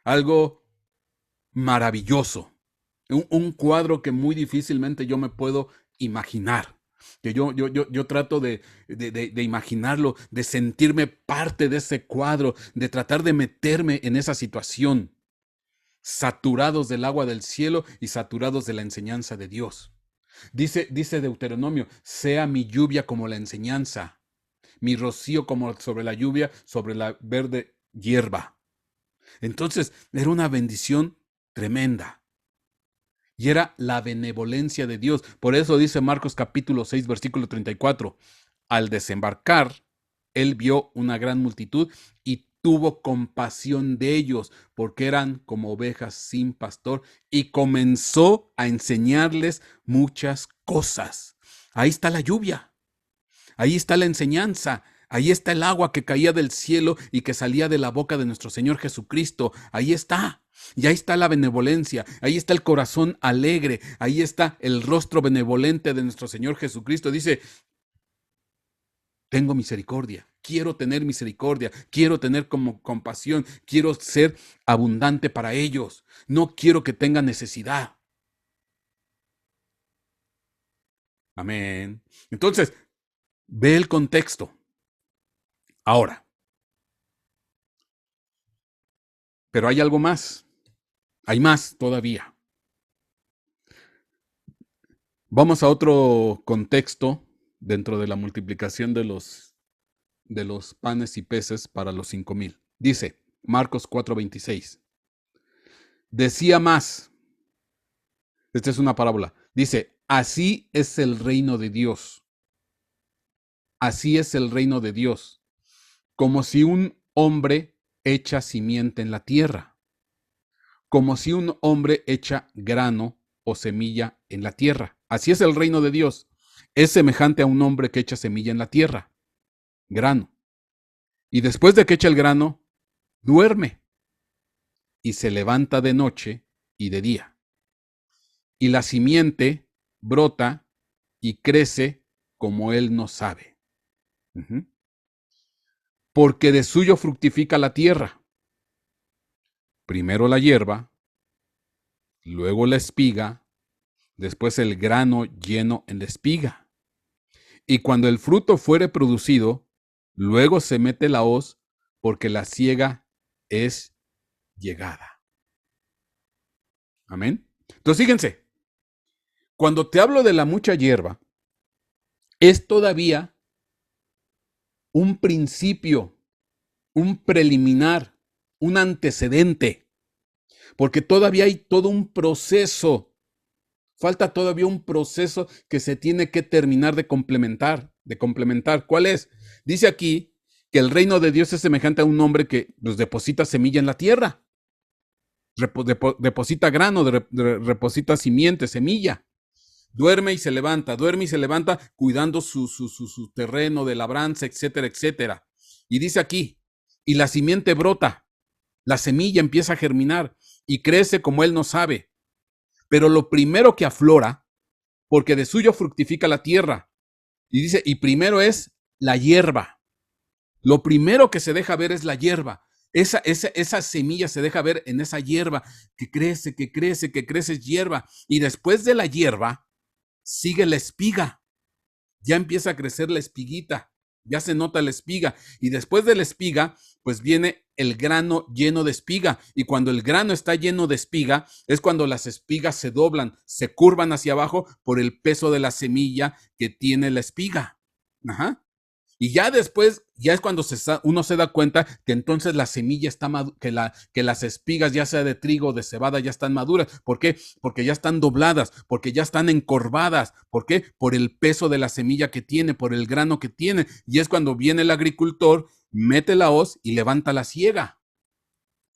algo maravilloso, un cuadro que muy difícilmente yo me puedo imaginar. Que yo trato de imaginarlo, de sentirme parte de ese cuadro, de tratar de meterme en esa situación, saturados del agua del cielo y saturados de la enseñanza de Dios. Dice Deuteronomio, sea mi lluvia como la enseñanza, mi rocío como sobre la lluvia, sobre la verde hierba. Entonces, era una bendición tremenda. Y era la benevolencia de Dios. Por eso dice Marcos capítulo 6, versículo 34. Al desembarcar, él vio una gran multitud y tuvo compasión de ellos, porque eran como ovejas sin pastor, y comenzó a enseñarles muchas cosas. Ahí está la lluvia. Ahí está la enseñanza. Ahí está el agua que caía del cielo y que salía de la boca de nuestro Señor Jesucristo. Ahí está. Y ahí está la benevolencia, ahí está el corazón alegre, ahí está el rostro benevolente de nuestro Señor Jesucristo. Dice, tengo misericordia, quiero tener misericordia, quiero tener como compasión, quiero ser abundante para ellos. No quiero que tengan necesidad. Amén. Entonces, ve el contexto. Ahora, pero hay algo más. Hay más todavía. Vamos a otro contexto dentro de la multiplicación de los panes y peces para los 5,000. Dice Marcos 4:26. Decía más. Esta es una parábola. Dice, así es el reino de Dios. Así es el reino de Dios. Como si un hombre echa simiente en la tierra. Como si un hombre echa grano o semilla en la tierra. Así es el reino de Dios. Es semejante a un hombre que echa semilla en la tierra. Grano. Y después de que echa el grano, duerme. Y se levanta de noche y de día. Y la simiente brota y crece como él no sabe. Porque de suyo fructifica la tierra. Primero la hierba, luego la espiga, después el grano lleno en la espiga. Y cuando el fruto fuere producido, luego se mete la hoz, porque la siega es llegada. Amén. Entonces, fíjense, cuando te hablo de la mucha hierba, es todavía un principio, un preliminar, un antecedente, porque todavía hay todo un proceso. Falta todavía un proceso que se tiene que terminar de complementar. ¿Cuál es? Dice aquí que el reino de Dios es semejante a un hombre que deposita semilla en la tierra. Deposita grano, deposita simiente, semilla. Duerme y se levanta, cuidando su terreno de labranza, etcétera, etcétera. Y dice aquí, y la simiente brota, la semilla empieza a germinar y crece como él no sabe. Pero lo primero que aflora, porque de suyo fructifica la tierra, y dice, y primero es la hierba. Lo primero que se deja ver es la hierba. Esa semilla se deja ver en esa hierba que crece, es hierba. Y después de la hierba, sigue la espiga. Ya empieza a crecer la espiguita. Ya se nota la espiga. Y después de la espiga, pues viene el grano lleno de espiga. Y cuando el grano está lleno de espiga, es cuando las espigas se doblan, se curvan hacia abajo por el peso de la semilla que tiene la espiga. Ajá. Y ya después, ya es cuando uno se da cuenta que entonces la semilla está que las espigas, ya sea de trigo o de cebada, ya están maduras. ¿Por qué? Porque ya están dobladas, porque ya están encorvadas. ¿Por qué? Por el peso de la semilla que tiene, por el grano que tiene. Y es cuando viene el agricultor, mete la hoz y levanta la siega.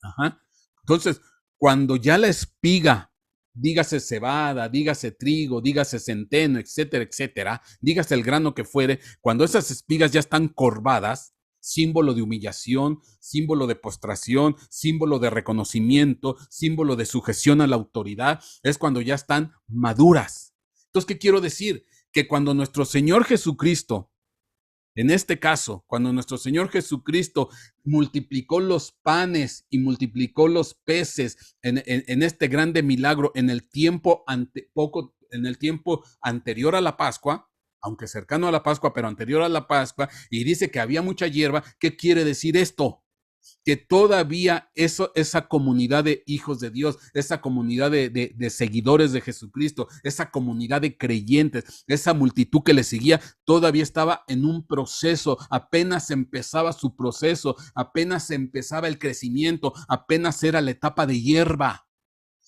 Ajá. Entonces, cuando ya la espiga, dígase cebada, dígase trigo, dígase centeno, etcétera, etcétera, dígase el grano que fuere, cuando esas espigas ya están corvadas, símbolo de humillación, símbolo de postración, símbolo de reconocimiento, símbolo de sujeción a la autoridad, es cuando ya están maduras. Entonces, ¿qué quiero decir? Que cuando nuestro Señor Jesucristo, en este caso, cuando nuestro Señor Jesucristo multiplicó los panes y multiplicó los peces en este grande milagro en el tiempo anterior a la Pascua, aunque cercano a la Pascua, pero anterior a la Pascua, y dice que había mucha hierba, ¿qué quiere decir esto? Que todavía esa comunidad de hijos de Dios, esa comunidad de seguidores de Jesucristo, esa comunidad de creyentes, esa multitud que le seguía, todavía estaba en un proceso, apenas empezaba su proceso, apenas empezaba el crecimiento, apenas era la etapa de hierba.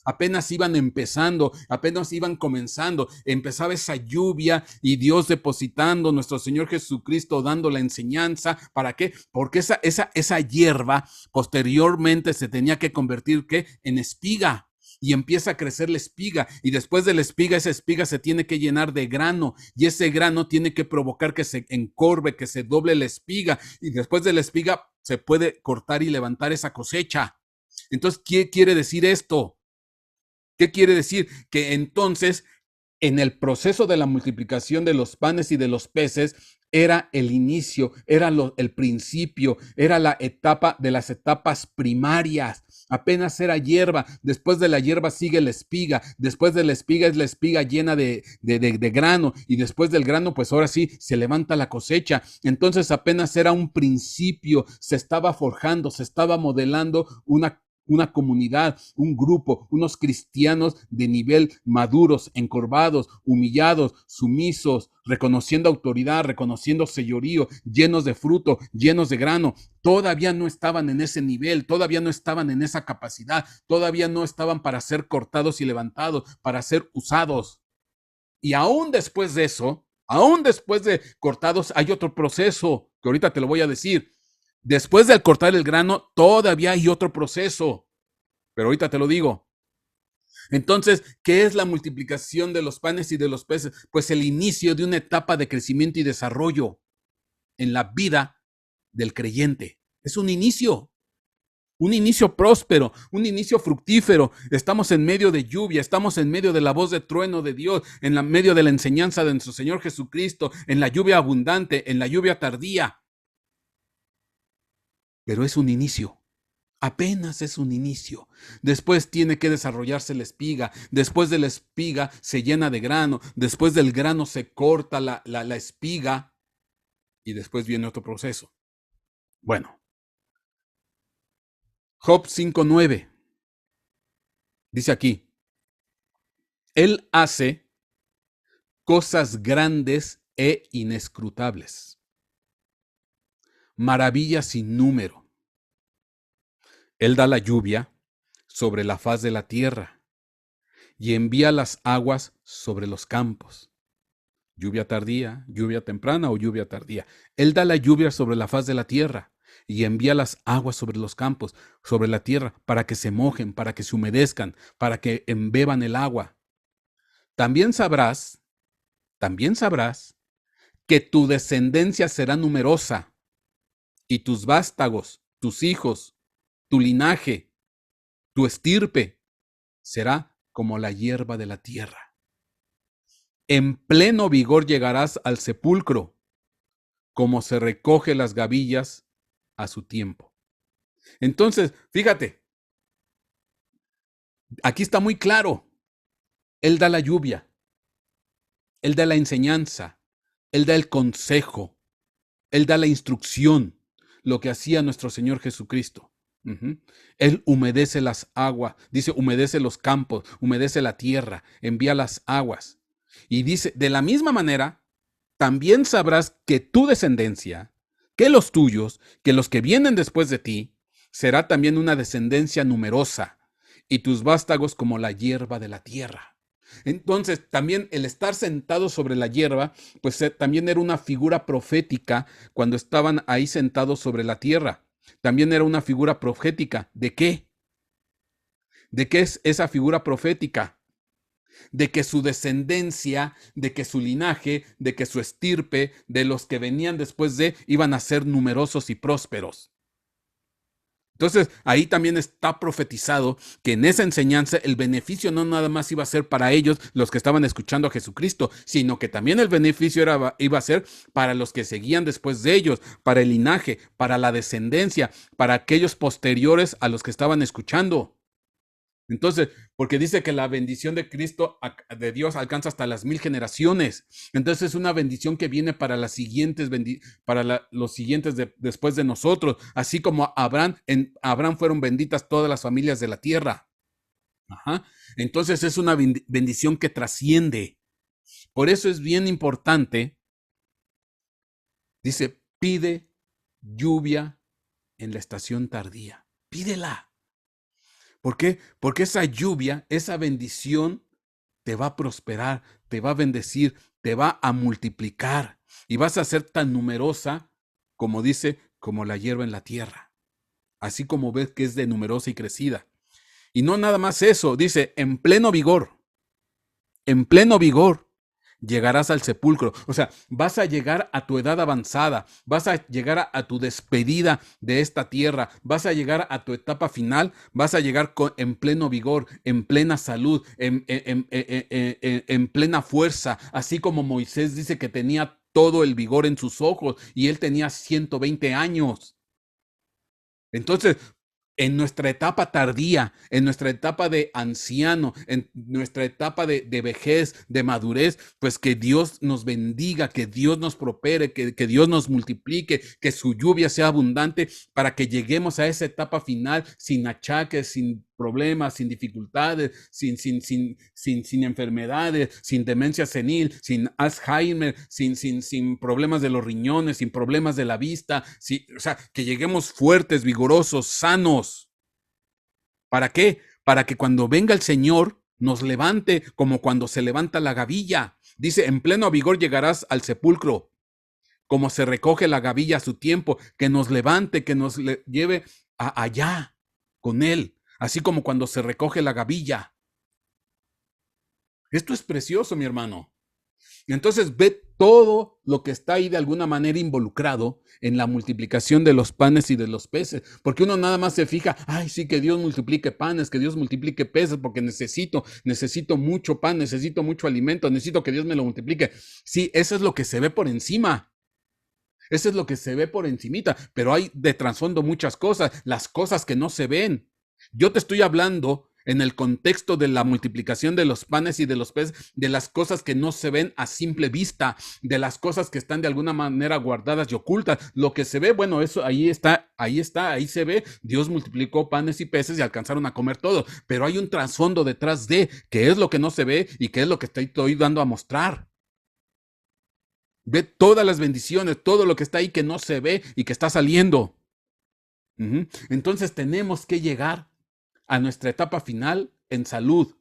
Apenas iban empezando, apenas iban comenzando, empezaba esa lluvia y Dios depositando, nuestro Señor Jesucristo dando la enseñanza. ¿Para qué? Porque esa hierba posteriormente se tenía que convertir ¿qué? En espiga. Y empieza a crecer la espiga, y después de la espiga, esa espiga se tiene que llenar de grano, y ese grano tiene que provocar que se encorve, que se doble la espiga, y después de la espiga se puede cortar y levantar esa cosecha. Entonces, ¿qué quiere decir esto? ¿Qué quiere decir? Que entonces en el proceso de la multiplicación de los panes y de los peces, era el inicio, era el principio, era la etapa de las etapas primarias. Apenas era hierba, después de la hierba sigue la espiga, después de la espiga es la espiga llena de grano, y después del grano, pues ahora sí, se levanta la cosecha. Entonces apenas era un principio, se estaba forjando, se estaba modelando una comunidad, un grupo, unos cristianos de nivel maduros, encorvados, humillados, sumisos, reconociendo autoridad, reconociendo señorío, llenos de fruto, llenos de grano. Todavía no estaban en ese nivel, todavía no estaban en esa capacidad, todavía no estaban para ser cortados y levantados, para ser usados. Y aún después de eso, aún después de cortados, hay otro proceso que ahorita te lo voy a decir. Después de cortar el grano, todavía hay otro proceso, pero ahorita te lo digo. Entonces, ¿qué es la multiplicación de los panes y de los peces? Pues el inicio de una etapa de crecimiento y desarrollo en la vida del creyente. Es un inicio próspero, un inicio fructífero. Estamos en medio de lluvia, estamos en medio de la voz de trueno de Dios, en medio de la enseñanza de nuestro Señor Jesucristo, en la lluvia abundante, en la lluvia tardía. Pero es un inicio, apenas es un inicio. Después tiene que desarrollarse la espiga, después de la espiga se llena de grano, después del grano se corta la espiga y después viene otro proceso. Bueno, Job 5:9 dice aquí, Él hace cosas grandes e inescrutables, maravillas sin número. Él da la lluvia sobre la faz de la tierra y envía las aguas sobre los campos. Lluvia tardía, lluvia temprana o lluvia tardía. Él da la lluvia sobre la faz de la tierra y envía las aguas sobre los campos, sobre la tierra, para que se mojen, para que se humedezcan, para que embeban el agua. También sabrás que tu descendencia será numerosa y tus vástagos, tus hijos, tu linaje, tu estirpe será como la hierba de la tierra. En pleno vigor llegarás al sepulcro, como se recoge las gavillas a su tiempo. Entonces, fíjate, aquí está muy claro. Él da la lluvia, Él da la enseñanza, Él da el consejo, Él da la instrucción, lo que hacía nuestro Señor Jesucristo. Él humedece las aguas, dice, humedece los campos, humedece la tierra, envía las aguas. Y dice, de la misma manera, también sabrás que tu descendencia, que los tuyos, que los que vienen después de ti, será también una descendencia numerosa, y tus vástagos como la hierba de la tierra. Entonces, también el estar sentado sobre la hierba, pues también era una figura profética cuando estaban ahí sentados sobre la tierra. También era una figura profética. ¿De qué? ¿De qué es esa figura profética? De que su descendencia, de que su linaje, de que su estirpe, de los que venían después de, iban a ser numerosos y prósperos. Entonces, ahí también está profetizado que en esa enseñanza el beneficio no nada más iba a ser para ellos, los que estaban escuchando a Jesucristo, sino que también el beneficio iba a ser para los que seguían después de ellos, para el linaje, para la descendencia, para aquellos posteriores a los que estaban escuchando. Entonces, porque dice que la bendición de Cristo, de Dios, alcanza hasta las 1000 generaciones. Entonces es una bendición que viene para las siguientes, los siguientes después de nosotros. Así como en Abraham fueron benditas todas las familias de la tierra. Entonces es una bendición que trasciende. Por eso es bien importante. Dice, pide lluvia en la estación tardía. Pídela. ¿Por qué? Porque esa lluvia, esa bendición te va a prosperar, te va a bendecir, te va a multiplicar y vas a ser tan numerosa, como dice, como la hierba en la tierra. Así como ves que es de numerosa y crecida. Y no nada más eso, dice, en pleno vigor llegarás al sepulcro. O sea, vas a llegar a tu edad avanzada, vas a llegar a tu despedida de esta tierra, vas a llegar a tu etapa final, vas a llegar en pleno vigor, en plena salud, en plena fuerza, así como Moisés dice que tenía todo el vigor en sus ojos y él tenía 120 años. Entonces, en nuestra etapa tardía, en nuestra etapa de anciano, en nuestra etapa de vejez, de madurez, pues que Dios nos bendiga, que Dios nos prospere, que Dios nos multiplique, que su lluvia sea abundante para que lleguemos a esa etapa final sin achaques, sin problemas, sin dificultades, sin enfermedades, sin demencia senil, sin Alzheimer, sin problemas de los riñones, sin problemas de la vista, o sea, que lleguemos fuertes, vigorosos, sanos. ¿Para qué? Para que cuando venga el Señor nos levante como cuando se levanta la gavilla. Dice, en pleno vigor llegarás al sepulcro, como se recoge la gavilla a su tiempo, que nos levante, que nos lleve allá con Él, así como cuando se recoge la gavilla. Esto es precioso, mi hermano. Y entonces ve todo lo que está ahí de alguna manera involucrado en la multiplicación de los panes y de los peces. Porque uno nada más se fija, ay, sí, que Dios multiplique panes, que Dios multiplique peces, porque necesito mucho pan, necesito mucho alimento, necesito que Dios me lo multiplique. Sí, eso es lo que se ve por encima. Eso es lo que se ve por encimita, pero hay de trasfondo muchas cosas, las cosas que no se ven. Yo te estoy hablando en el contexto de la multiplicación de los panes y de los peces, de las cosas que no se ven a simple vista, de las cosas que están de alguna manera guardadas y ocultas. Lo que se ve, bueno, eso ahí se ve. Dios multiplicó panes y peces y alcanzaron a comer todo, pero hay un trasfondo detrás de qué es lo que no se ve y qué es lo que estoy dando a mostrar. Ve todas las bendiciones, todo lo que está ahí que no se ve y que está saliendo. Entonces tenemos que llegar a nuestra etapa final en salud,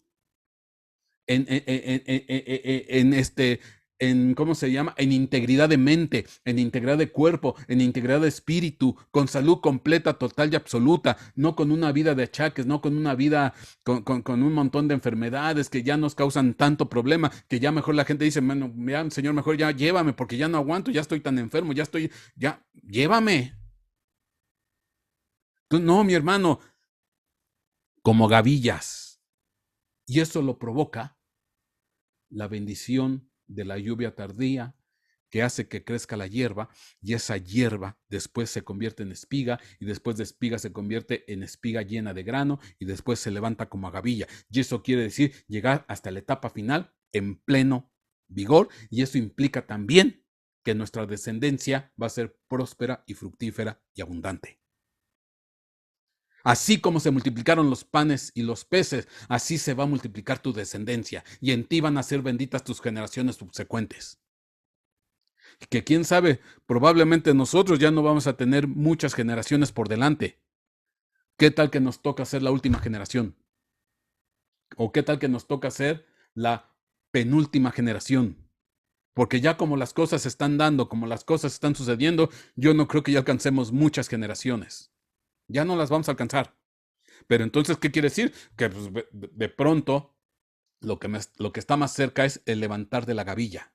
¿cómo se llama? En integridad de mente, en integridad de cuerpo, en integridad de espíritu, con salud completa, total y absoluta, no con una vida de achaques, no con una vida con un montón de enfermedades que ya nos causan tanto problema, que ya mejor la gente dice, bueno, Señor, mejor ya llévame porque ya no aguanto, ya estoy tan enfermo, ya, llévame. Entonces, no, mi hermano, como gavillas. Y eso lo provoca la bendición de la lluvia tardía que hace que crezca la hierba y esa hierba después se convierte en espiga y después de espiga se convierte en espiga llena de grano y después se levanta como gavilla. Y eso quiere decir llegar hasta la etapa final en pleno vigor y eso implica también que nuestra descendencia va a ser próspera y fructífera y abundante. Así como se multiplicaron los panes y los peces, así se va a multiplicar tu descendencia, y en ti van a ser benditas tus generaciones subsecuentes. Que quién sabe, probablemente nosotros ya no vamos a tener muchas generaciones por delante. ¿Qué tal que nos toca ser la última generación? ¿O qué tal que nos toca ser la penúltima generación? Porque ya como las cosas se están dando, como las cosas están sucediendo, yo no creo que ya alcancemos muchas generaciones. Ya no las vamos a alcanzar. Pero entonces, ¿qué quiere decir? Que pues, de pronto lo que está más cerca es el levantar de la gavilla,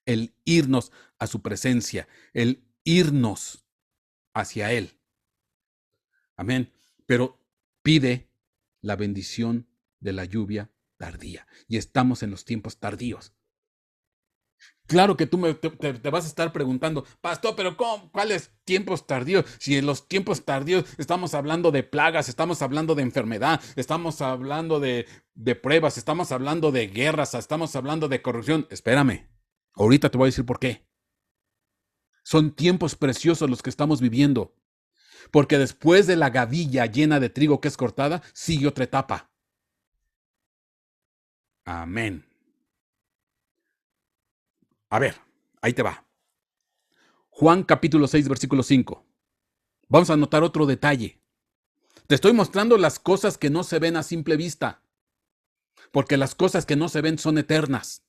el irnos a su presencia, el irnos hacia Él. Amén. Pero pide la bendición de la lluvia tardía. Y estamos en los tiempos tardíos. Claro que tú te vas a estar preguntando, pastor, pero ¿cuáles tiempos tardíos? Si en los tiempos tardíos estamos hablando de plagas, estamos hablando de enfermedad, estamos hablando de pruebas, estamos hablando de guerras, estamos hablando de corrupción. Espérame, ahorita te voy a decir por qué. Son tiempos preciosos los que estamos viviendo, porque después de la gavilla llena de trigo que es cortada, sigue otra etapa. Amén. A ver, ahí te va. Juan capítulo 6, versículo 5. Vamos a notar otro detalle. Te estoy mostrando las cosas que no se ven a simple vista, porque las cosas que no se ven son eternas.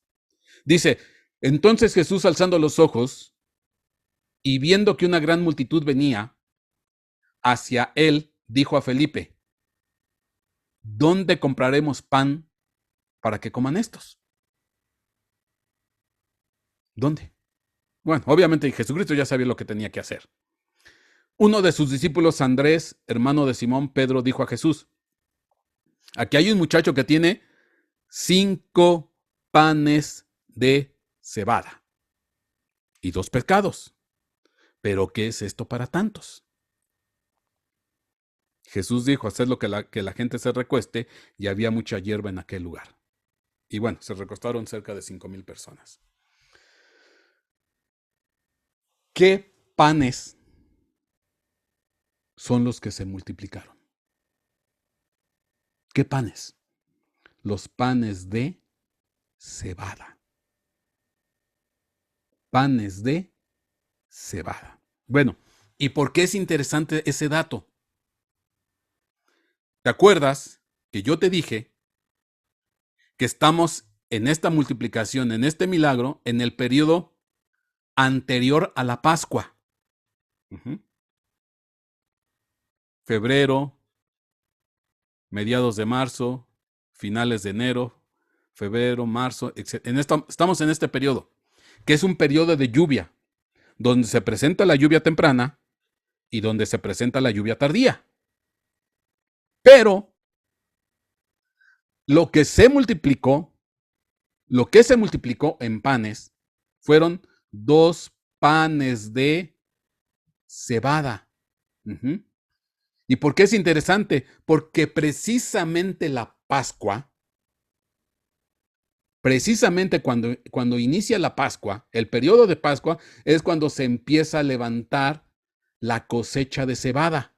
Dice, entonces Jesús alzando los ojos y viendo que una gran multitud venía hacia él, dijo a Felipe, ¿dónde compraremos pan para que coman estos? ¿Dónde? Bueno, obviamente Jesucristo ya sabía lo que tenía que hacer. Uno de sus discípulos, Andrés, hermano de Simón Pedro, dijo a Jesús: aquí hay un muchacho que tiene 5 panes de cebada y 2 pescados. ¿Pero qué es esto para tantos? Jesús dijo: haced lo que la gente se recueste, y había mucha hierba en aquel lugar. Y bueno, se recostaron cerca de 5,000 personas. ¿Qué panes son los que se multiplicaron? ¿Qué panes? Los panes de cebada. Panes de cebada. Bueno, ¿y por qué es interesante ese dato? ¿Te acuerdas que yo te dije que estamos en esta multiplicación, en este milagro, en el periodo anterior a la Pascua? Febrero, mediados de marzo, finales de enero, febrero, marzo, etc. Estamos en este periodo, que es un periodo de lluvia, donde se presenta la lluvia temprana y donde se presenta la lluvia tardía. Pero lo que se multiplicó en panes fueron 2 panes de cebada. ¿Y por qué es interesante? Porque precisamente la Pascua, precisamente cuando inicia la Pascua, el periodo de Pascua, es cuando se empieza a levantar la cosecha de cebada.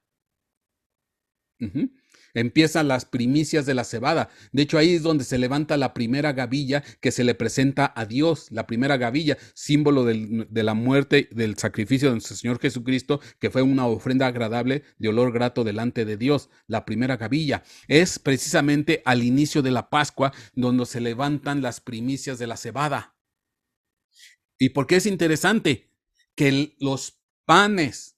Empiezan las primicias de la cebada. De hecho, ahí es donde se levanta la primera gavilla que se le presenta a Dios. La primera gavilla, símbolo de la muerte, del sacrificio de nuestro Señor Jesucristo, que fue una ofrenda agradable de olor grato delante de Dios. La primera gavilla es precisamente al inicio de la Pascua, donde se levantan las primicias de la cebada. ¿Y por qué es interesante? Que los panes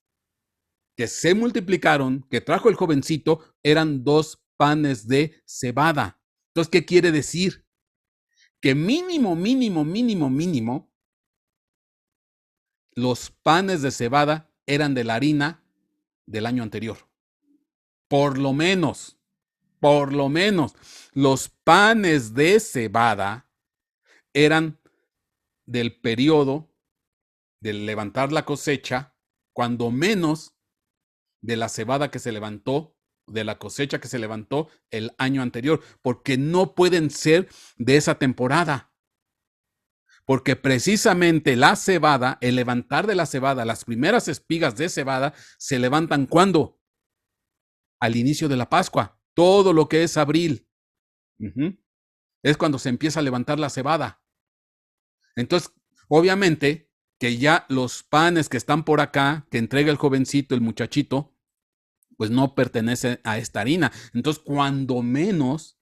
que se multiplicaron, que trajo el jovencito, eran 2 panes de cebada. Entonces, ¿qué quiere decir? Que mínimo, los panes de cebada eran de la harina del año anterior. Por lo menos, los panes de cebada eran del periodo del levantar la cosecha, cuando menos de la cebada que se levantó, de la cosecha que se levantó el año anterior, porque no pueden ser de esa temporada. Porque precisamente la cebada, el levantar de la cebada, las primeras espigas de cebada, se levantan ¿cuándo? Al inicio de la Pascua. Todo lo que es abril. Es cuando se empieza a levantar la cebada. Entonces, obviamente, que ya los panes que están por acá, que entrega el jovencito, el muchachito, pues no pertenece a esta harina. Entonces, cuando menos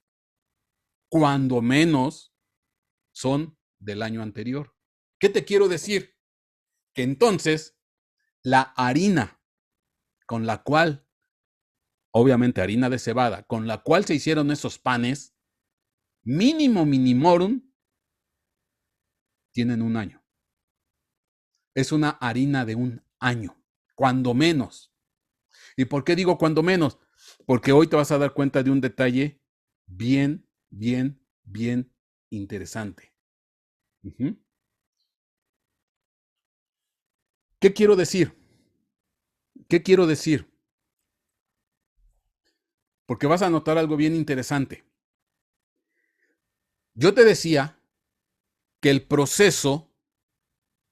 son del año anterior. ¿Qué te quiero decir? Que entonces la harina con la cual, obviamente harina de cebada, con la cual se hicieron esos panes, mínimo minimorum, tienen un año. Es una harina de un año, cuando menos. ¿Y por qué digo cuando menos? Porque hoy te vas a dar cuenta de un detalle bien interesante. ¿Qué quiero decir? Porque vas a notar algo bien interesante. Yo te decía que el proceso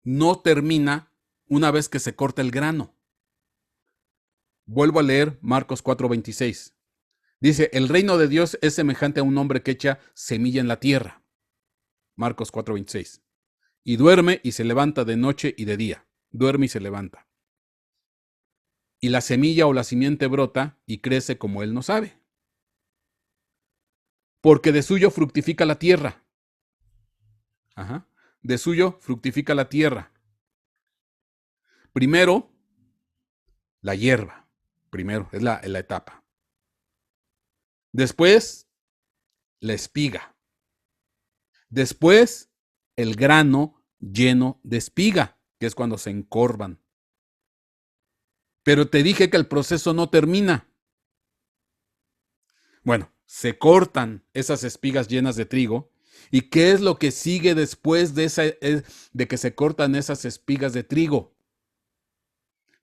no termina una vez que se corta el grano. Vuelvo a leer Marcos 4:26. Dice: el reino de Dios es semejante a un hombre que echa semilla en la tierra. Marcos 4:26. Y duerme y se levanta de noche y de día. Duerme y se levanta. Y la semilla o la simiente brota y crece como él no sabe. Porque de suyo fructifica la tierra. De suyo fructifica la tierra. Primero, la hierba. Primero, es la etapa. Después, la espiga. Después, el grano lleno de espiga, que es cuando se encorvan. Pero te dije que el proceso no termina. Bueno, se cortan esas espigas llenas de trigo. ¿Y qué es lo que sigue después de que se cortan esas espigas de trigo?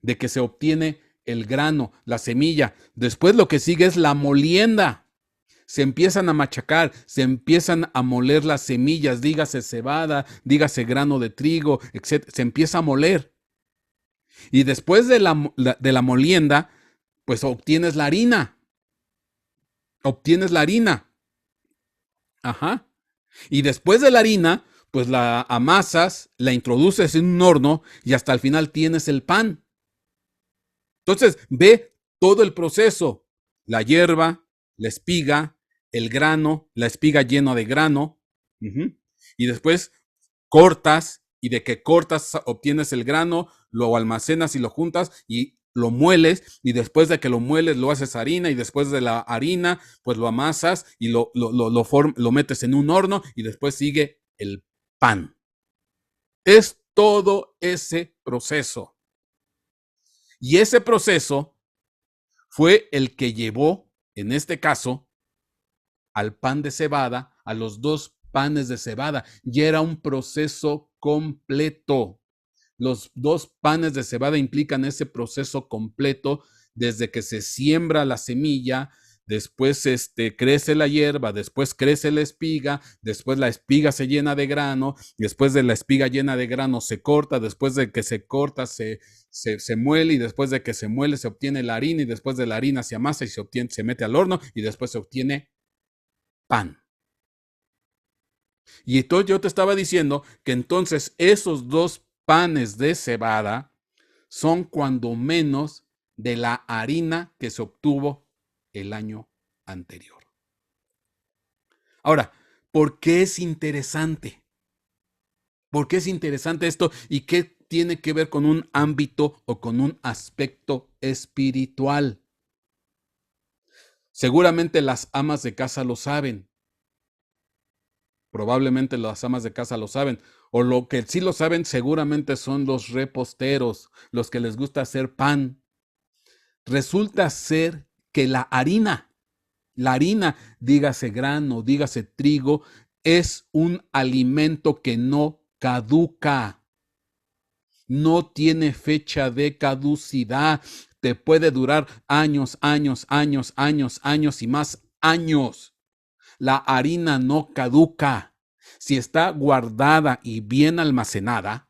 De que se obtiene el grano, la semilla. Después lo que sigue es la molienda. Se empiezan a machacar, se empiezan a moler las semillas, dígase cebada, dígase grano de trigo, etc. Se empieza a moler. Y después de la molienda, pues obtienes la harina. Obtienes la harina. Ajá. Y después de la harina, pues la amasas, la introduces en un horno y hasta el final tienes el pan. Entonces, ve todo el proceso. La hierba, la espiga, el grano, la espiga llena de grano. Y después cortas, y de que cortas obtienes el grano, lo almacenas y lo juntas y lo mueles, y después de que lo mueles lo haces harina, y después de la harina pues lo amasas y lo metes en un horno, y después sigue el pan. Es todo ese proceso. Y ese proceso fue el que llevó, en este caso, al pan de cebada, a los 2 panes de cebada. Y era un proceso completo. Los 2 panes de cebada implican ese proceso completo desde que se siembra la semilla, después crece la hierba, después crece la espiga, después la espiga se llena de grano, después de la espiga llena de grano se corta, después de que se corta se muele, y después de que se muele se obtiene la harina, y después de la harina se amasa y se mete al horno, y después se obtiene pan. Y entonces yo te estaba diciendo que entonces esos 2 panes de cebada son cuando menos de la harina que se obtuvo el año anterior. Ahora, ¿por qué es interesante? ¿Por qué es interesante esto y qué tiene que ver con un ámbito o con un aspecto espiritual? Seguramente las amas de casa lo saben. Probablemente las amas de casa lo saben. O lo que sí lo saben seguramente son los reposteros, los que les gusta hacer pan. Resulta ser que la harina, dígase grano, dígase trigo, es un alimento que no caduca. No tiene fecha de caducidad. Te puede durar años, años, años, años, años y más años. La harina no caduca. Si está guardada y bien almacenada,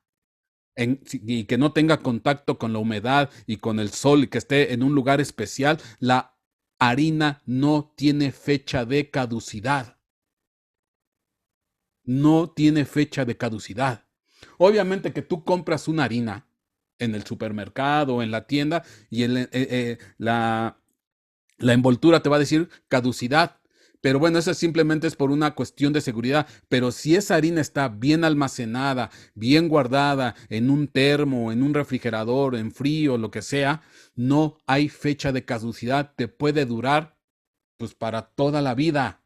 y que no tenga contacto con la humedad y con el sol, y que esté en un lugar especial, la harina no tiene fecha de caducidad. No tiene fecha de caducidad. Obviamente que tú compras una harina en el supermercado o en la tienda y la envoltura te va a decir caducidad. Pero bueno, eso simplemente es por una cuestión de seguridad. Pero si esa harina está bien almacenada, bien guardada en un termo, en un refrigerador, en frío, lo que sea, no hay fecha de caducidad. Te puede durar pues para toda la vida.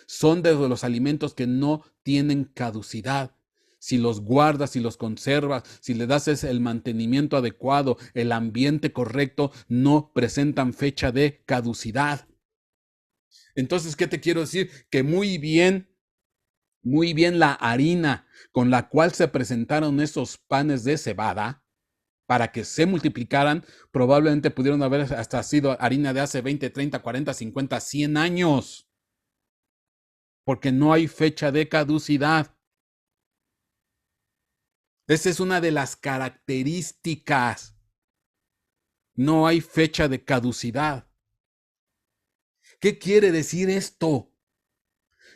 Son de los alimentos que no tienen caducidad. Si los guardas, si los conservas, si le das el mantenimiento adecuado, el ambiente correcto, no presentan fecha de caducidad. Entonces, ¿qué te quiero decir? Que muy bien la harina con la cual se presentaron esos panes de cebada, para que se multiplicaran, probablemente pudieron haber hasta sido harina de hace 20, 30, 40, 50, 100 años. Porque no hay fecha de caducidad. Esa es una de las características. No hay fecha de caducidad. ¿Qué quiere decir esto?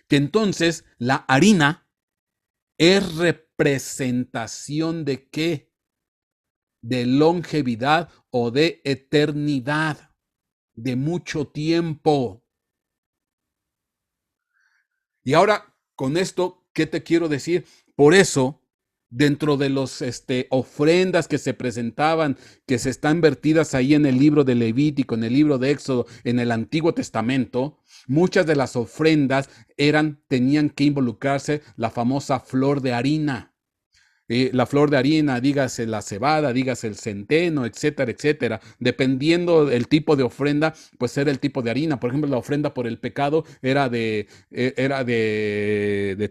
Que entonces la harina es representación de ¿qué? De longevidad o de eternidad, de mucho tiempo. Y ahora, con esto, ¿qué te quiero decir? Por eso, dentro de los ofrendas que se presentaban, que se están vertidas ahí en el libro de Levítico, en el libro de Éxodo, en el Antiguo Testamento, muchas de las ofrendas tenían que involucrarse la famosa flor de harina. La flor de harina, dígase la cebada, dígase el centeno, etcétera, etcétera. Dependiendo del tipo de ofrenda, pues era el tipo de harina. Por ejemplo, la ofrenda por el pecado era de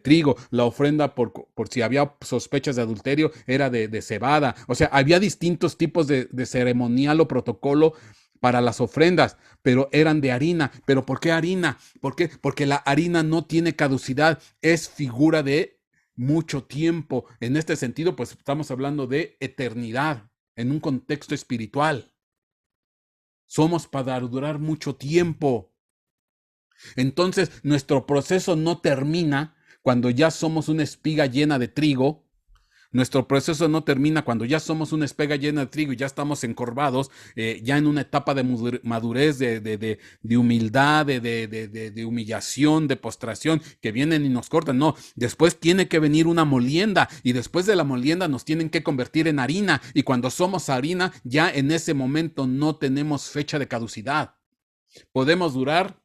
trigo. La ofrenda por si había sospechas de adulterio era de cebada. O sea, había distintos tipos de ceremonial o protocolo para las ofrendas, pero eran de harina. ¿Pero por qué harina? ¿Por qué? Porque la harina no tiene caducidad, es figura de mucho tiempo. En este sentido, pues estamos hablando de eternidad en un contexto espiritual. Somos para durar mucho tiempo. Entonces, nuestro proceso no termina cuando ya somos una espiga llena de trigo. Nuestro proceso no termina cuando ya somos una espiga llena de trigo y ya estamos encorvados, ya en una etapa de madurez, de humildad, de humillación, de postración, que vienen y nos cortan. No, después tiene que venir una molienda y después de la molienda nos tienen que convertir en harina. Y cuando somos harina, ya en ese momento no tenemos fecha de caducidad. Podemos durar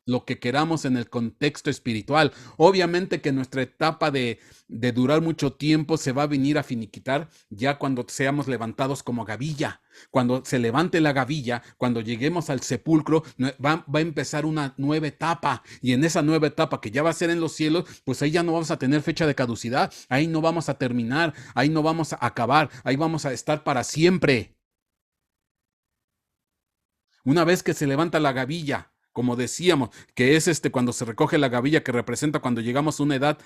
lo que queramos en el contexto espiritual. Obviamente que nuestra etapa de durar mucho tiempo se va a venir a finiquitar ya cuando seamos levantados como gavilla. Cuando se levante la gavilla, cuando lleguemos al sepulcro, va a empezar una nueva etapa. Y en esa nueva etapa que ya va a ser en los cielos, pues ahí ya no vamos a tener fecha de caducidad. Ahí no vamos a terminar, ahí no vamos a acabar, ahí vamos a estar para siempre. Una vez que se levanta la gavilla, como decíamos, que es cuando se recoge la gavilla, que representa cuando llegamos a una edad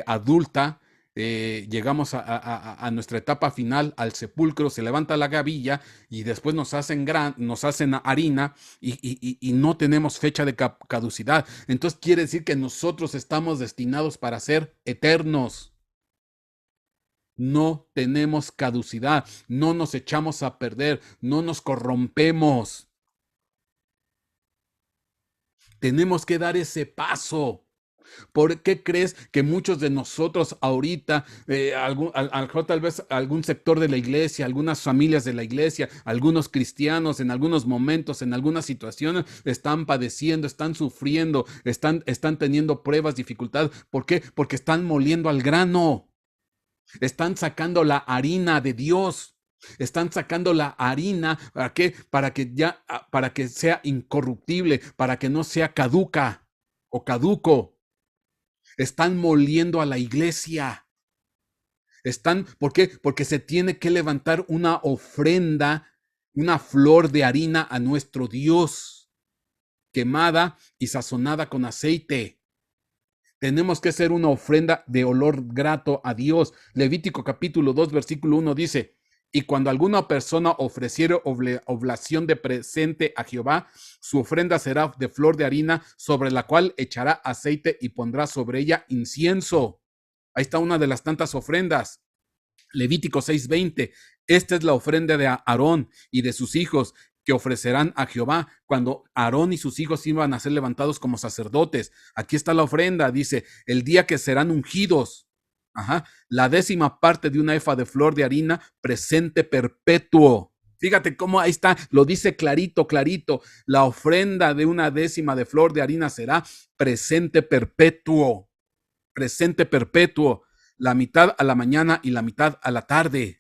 adulta, llegamos a nuestra etapa final, al sepulcro, se levanta la gavilla y después nos hacen harina y no tenemos fecha de caducidad. Entonces quiere decir que nosotros estamos destinados para ser eternos. No tenemos caducidad, no nos echamos a perder, no nos corrompemos. Tenemos que dar ese paso. ¿Por qué crees que muchos de nosotros ahorita, tal vez algún sector de la iglesia, algunas familias de la iglesia, algunos cristianos en algunos momentos, en algunas situaciones, están padeciendo, están sufriendo, están teniendo pruebas, dificultades? ¿Por qué? Porque están moliendo al grano, están sacando la harina de Dios. Están sacando la harina, ¿para qué? Para que sea incorruptible, para que no sea caduca o caduco. Están moliendo a la iglesia. ¿Por qué? Porque se tiene que levantar una ofrenda, una flor de harina a nuestro Dios, quemada y sazonada con aceite. Tenemos que hacer una ofrenda de olor grato a Dios. Levítico capítulo 2, versículo 1 dice: y cuando alguna persona ofreciere oblación de presente a Jehová, su ofrenda será de flor de harina, sobre la cual echará aceite y pondrá sobre ella incienso. Ahí está una de las tantas ofrendas. Levítico 6:20. Esta es la ofrenda de Aarón y de sus hijos que ofrecerán a Jehová cuando Aarón y sus hijos iban a ser levantados como sacerdotes. Aquí está la ofrenda, dice, el día que serán ungidos. La 10ª parte de una efa de flor de harina, presente perpetuo. Fíjate cómo ahí está, lo dice clarito, clarito. La ofrenda de una 10ª de flor de harina será presente perpetuo. Presente perpetuo. La mitad a la mañana y la mitad a la tarde.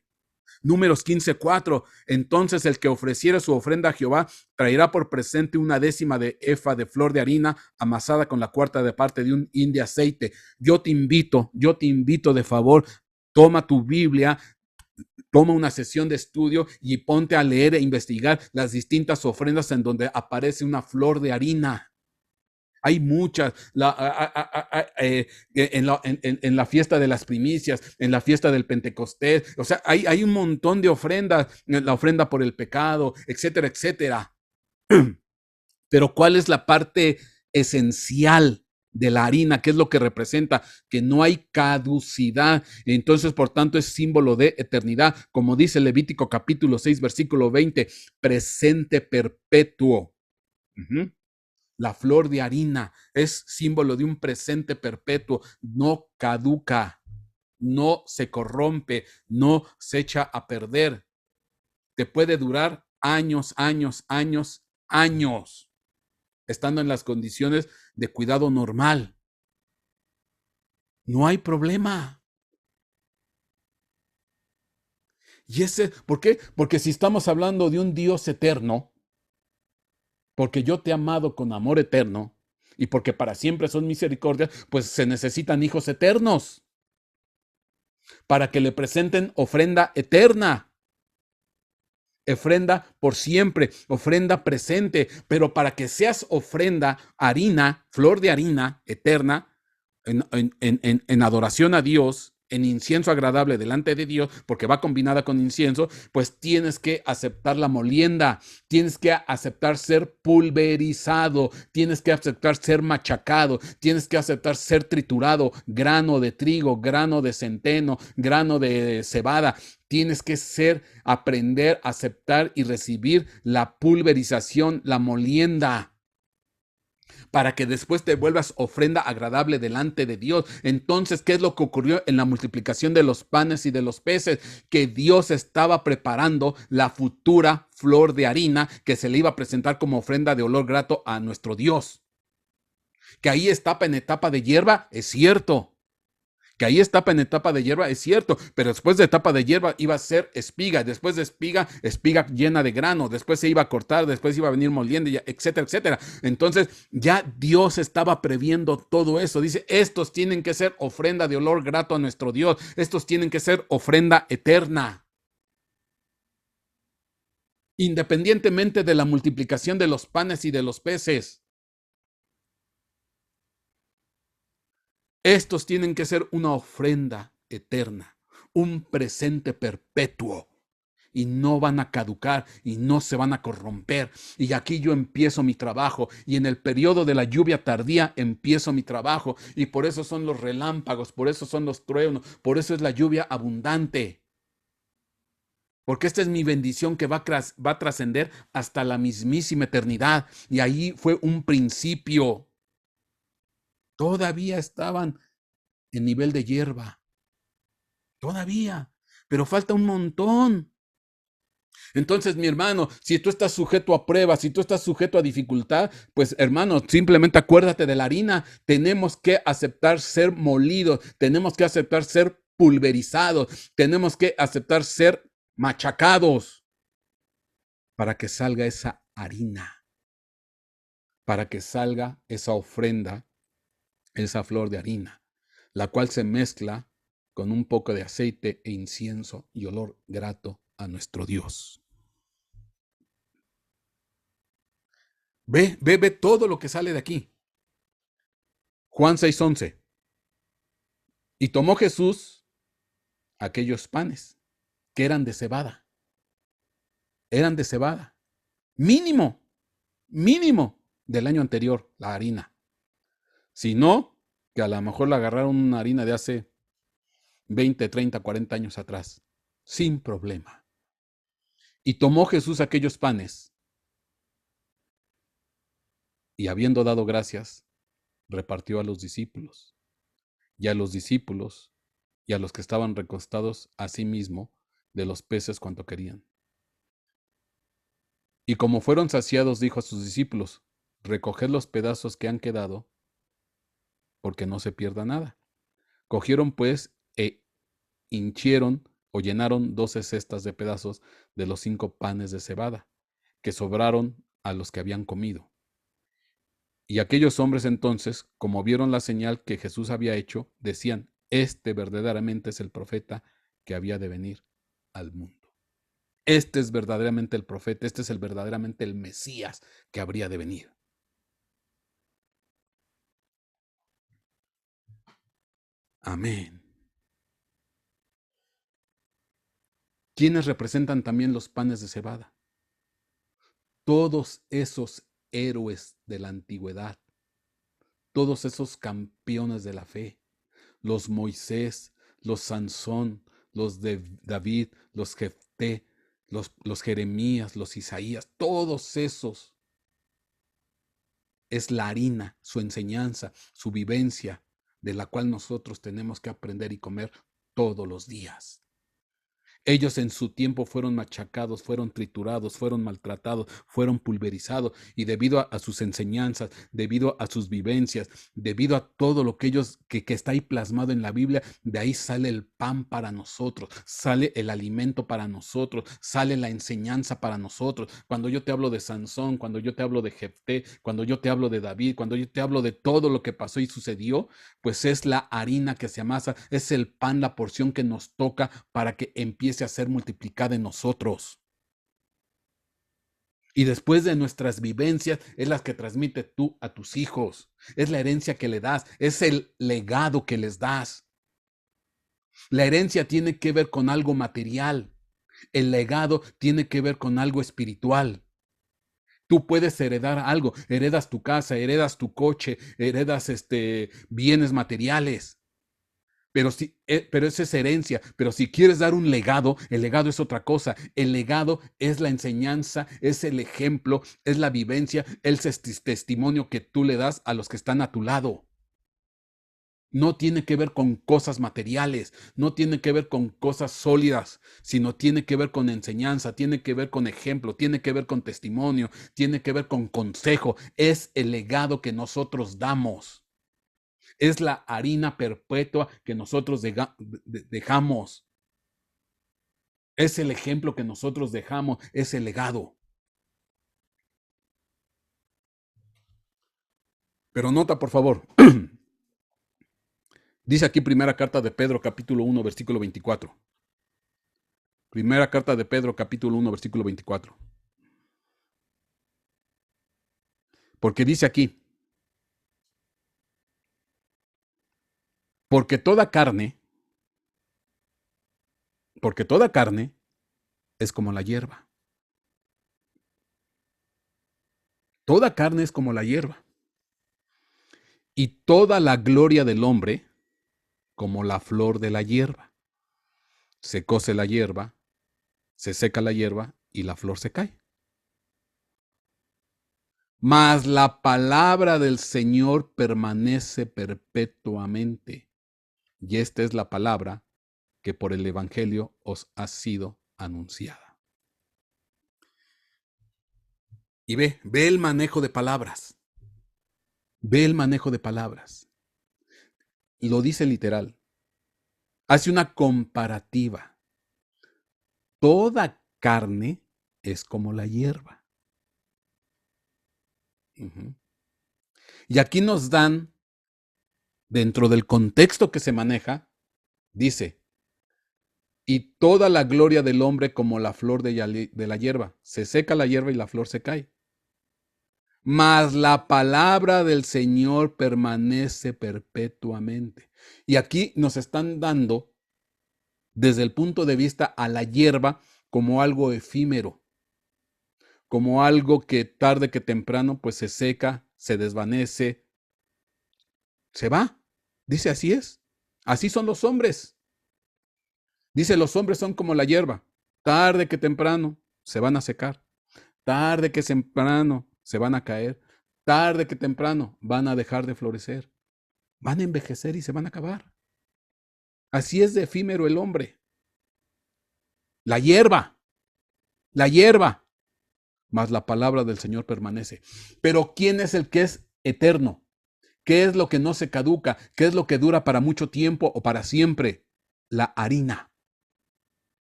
Números 15:4. Entonces el que ofreciera su ofrenda a Jehová traerá por presente una 10ª de efa de flor de harina amasada con la 1/4 de parte de un hin de aceite. Yo te invito de favor, toma tu Biblia, toma una sesión de estudio y ponte a leer e investigar las distintas ofrendas en donde aparece una flor de harina. Hay muchas, en la fiesta de las primicias, en la fiesta del Pentecostés, o sea, hay un montón de ofrendas, la ofrenda por el pecado, etcétera, etcétera. Pero ¿cuál es la parte esencial de la harina? ¿Qué es lo que representa? Que no hay caducidad. Entonces, por tanto, es símbolo de eternidad. Como dice Levítico capítulo 6, versículo 20, presente perpetuo. La flor de harina es símbolo de un presente perpetuo, no caduca, no se corrompe, no se echa a perder. Te puede durar años, años, años, años, estando en las condiciones de cuidado normal. No hay problema. Y ¿por qué? Porque si estamos hablando de un Dios eterno, porque yo te he amado con amor eterno y porque para siempre son misericordias, pues se necesitan hijos eternos para que le presenten ofrenda eterna. Ofrenda por siempre, ofrenda presente, pero para que seas ofrenda, harina, flor de harina eterna, en adoración a Dios, en incienso agradable delante de Dios, porque va combinada con incienso, pues tienes que aceptar la molienda, tienes que aceptar ser pulverizado, tienes que aceptar ser machacado, tienes que aceptar ser triturado, grano de trigo, grano de centeno, grano de cebada. Tienes que aprender, aceptar y recibir la pulverización, la molienda, para que después te vuelvas ofrenda agradable delante de Dios. Entonces, ¿qué es lo que ocurrió en la multiplicación de los panes y de los peces? Que Dios estaba preparando la futura flor de harina que se le iba a presentar como ofrenda de olor grato a nuestro Dios. Que ahí estaba en etapa de hierba, es cierto. Que ahí etapa en etapa de hierba, es cierto, pero después de etapa de hierba iba a ser espiga, después de espiga, espiga llena de grano, después se iba a cortar, después iba a venir moliendo, etcétera, etcétera. Entonces ya Dios estaba previendo todo eso. Dice, estos tienen que ser ofrenda de olor grato a nuestro Dios, estos tienen que ser ofrenda eterna. Independientemente de la multiplicación de los panes y de los peces. Estos tienen que ser una ofrenda eterna, un presente perpetuo. Y no van a caducar y no se van a corromper. Y aquí yo empiezo mi trabajo. Y en el periodo de la lluvia tardía empiezo mi trabajo. Y por eso son los relámpagos, por eso son los truenos, por eso es la lluvia abundante. Porque esta es mi bendición que va a trascender hasta la mismísima eternidad. Y ahí fue un principio. Todavía estaban en nivel de hierba. Todavía. Pero falta un montón. Entonces, mi hermano, si tú estás sujeto a pruebas, si tú estás sujeto a dificultad, pues hermano, simplemente acuérdate de la harina. Tenemos que aceptar ser molidos, tenemos que aceptar ser pulverizados, tenemos que aceptar ser machacados para que salga esa harina, para que salga esa ofrenda, esa flor de harina, la cual se mezcla con un poco de aceite e incienso y olor grato a nuestro Dios. Ve todo lo que sale de aquí. Juan 6:11. Y tomó Jesús aquellos panes que eran de cebada. Eran de cebada. Mínimo del año anterior, la harina. Si no, que a lo mejor la agarraron una harina de hace 20, 30, 40 años atrás. Sin problema. Y tomó Jesús aquellos panes y habiendo dado gracias, repartió a los discípulos. Y a los discípulos y a los que estaban recostados a sí mismo de los peces cuanto querían. Y como fueron saciados, dijo a sus discípulos, recoged los pedazos que han quedado, porque no se pierda nada. Cogieron pues e hinchieron o llenaron 12 cestas de pedazos de los 5 panes de cebada, que sobraron a los que habían comido. Y aquellos hombres entonces, como vieron la señal que Jesús había hecho, decían, este verdaderamente es el profeta que había de venir al mundo. Este es verdaderamente el profeta, este es verdaderamente el Mesías que habría de venir. Amén. ¿Quiénes representan también los panes de cebada? Todos esos héroes de la antigüedad, todos esos campeones de la fe, los Moisés, los Sansón, los de David, los Jefté, los Jeremías, los Isaías, todos esos. Es la harina, su enseñanza, su vivencia, de la cual nosotros tenemos que aprender y comer todos los días. Ellos en su tiempo fueron machacados, fueron triturados, fueron maltratados, fueron pulverizados y debido a sus enseñanzas, debido a sus vivencias, debido a todo lo que ellos, que está ahí plasmado en la Biblia, de ahí sale el pan para nosotros, sale el alimento para nosotros, sale la enseñanza para nosotros. Cuando yo te hablo de Sansón, cuando yo te hablo de Jefté, cuando yo te hablo de David, cuando yo te hablo de todo lo que pasó y sucedió, pues es la harina que se amasa, es el pan, la porción que nos toca para que empiece a ser multiplicada en nosotros. Y después de nuestras vivencias es las que transmite tú a tus hijos. Es la herencia que le das, es el legado que les das. La herencia tiene que ver con algo material. El legado tiene que ver con algo espiritual. Tú puedes heredar algo, heredas tu casa, heredas tu coche, heredas bienes materiales. Pero esa es herencia. Pero si quieres dar un legado, el legado es otra cosa. El legado es la enseñanza, es el ejemplo, es la vivencia, es el testimonio que tú le das a los que están a tu lado. No tiene que ver con cosas materiales, no tiene que ver con cosas sólidas, sino tiene que ver con enseñanza, tiene que ver con ejemplo, tiene que ver con testimonio, tiene que ver con consejo. Es el legado que nosotros damos. Es la harina perpetua que nosotros dejamos. Es el ejemplo que nosotros dejamos, es el legado. Pero nota, por favor. Dice aquí primera carta de Pedro, capítulo 1, versículo 24. Primera carta de Pedro, capítulo 1, versículo 24. Porque dice aquí, porque toda carne es como la hierba. Toda carne es como la hierba. Y toda la gloria del hombre como la flor de la hierba. Se cose la hierba, se seca la hierba y la flor se cae. Mas la palabra del Señor permanece perpetuamente. Y esta es la palabra que por el Evangelio os ha sido anunciada. Y ve el manejo de palabras. Ve el manejo de palabras. Y lo dice literal. Hace una comparativa. Toda carne es como la hierba. Y aquí nos dan, dentro del contexto que se maneja, dice, y toda la gloria del hombre como la flor de la hierba. Se seca la hierba y la flor se cae. Mas la palabra del Señor permanece perpetuamente. Y aquí nos están dando, desde el punto de vista a la hierba, como algo efímero, como algo que tarde que temprano pues se seca, se desvanece, se va. Dice, así es. Así son los hombres. Dice, los hombres son como la hierba. Tarde que temprano se van a secar. Tarde que temprano se van a caer. Tarde que temprano van a dejar de florecer. Van a envejecer y se van a acabar. Así es de efímero el hombre. La hierba. Mas la palabra del Señor permanece. Pero ¿quién es el que es eterno? ¿Qué es lo que no se caduca? ¿Qué es lo que dura para mucho tiempo o para siempre? La harina.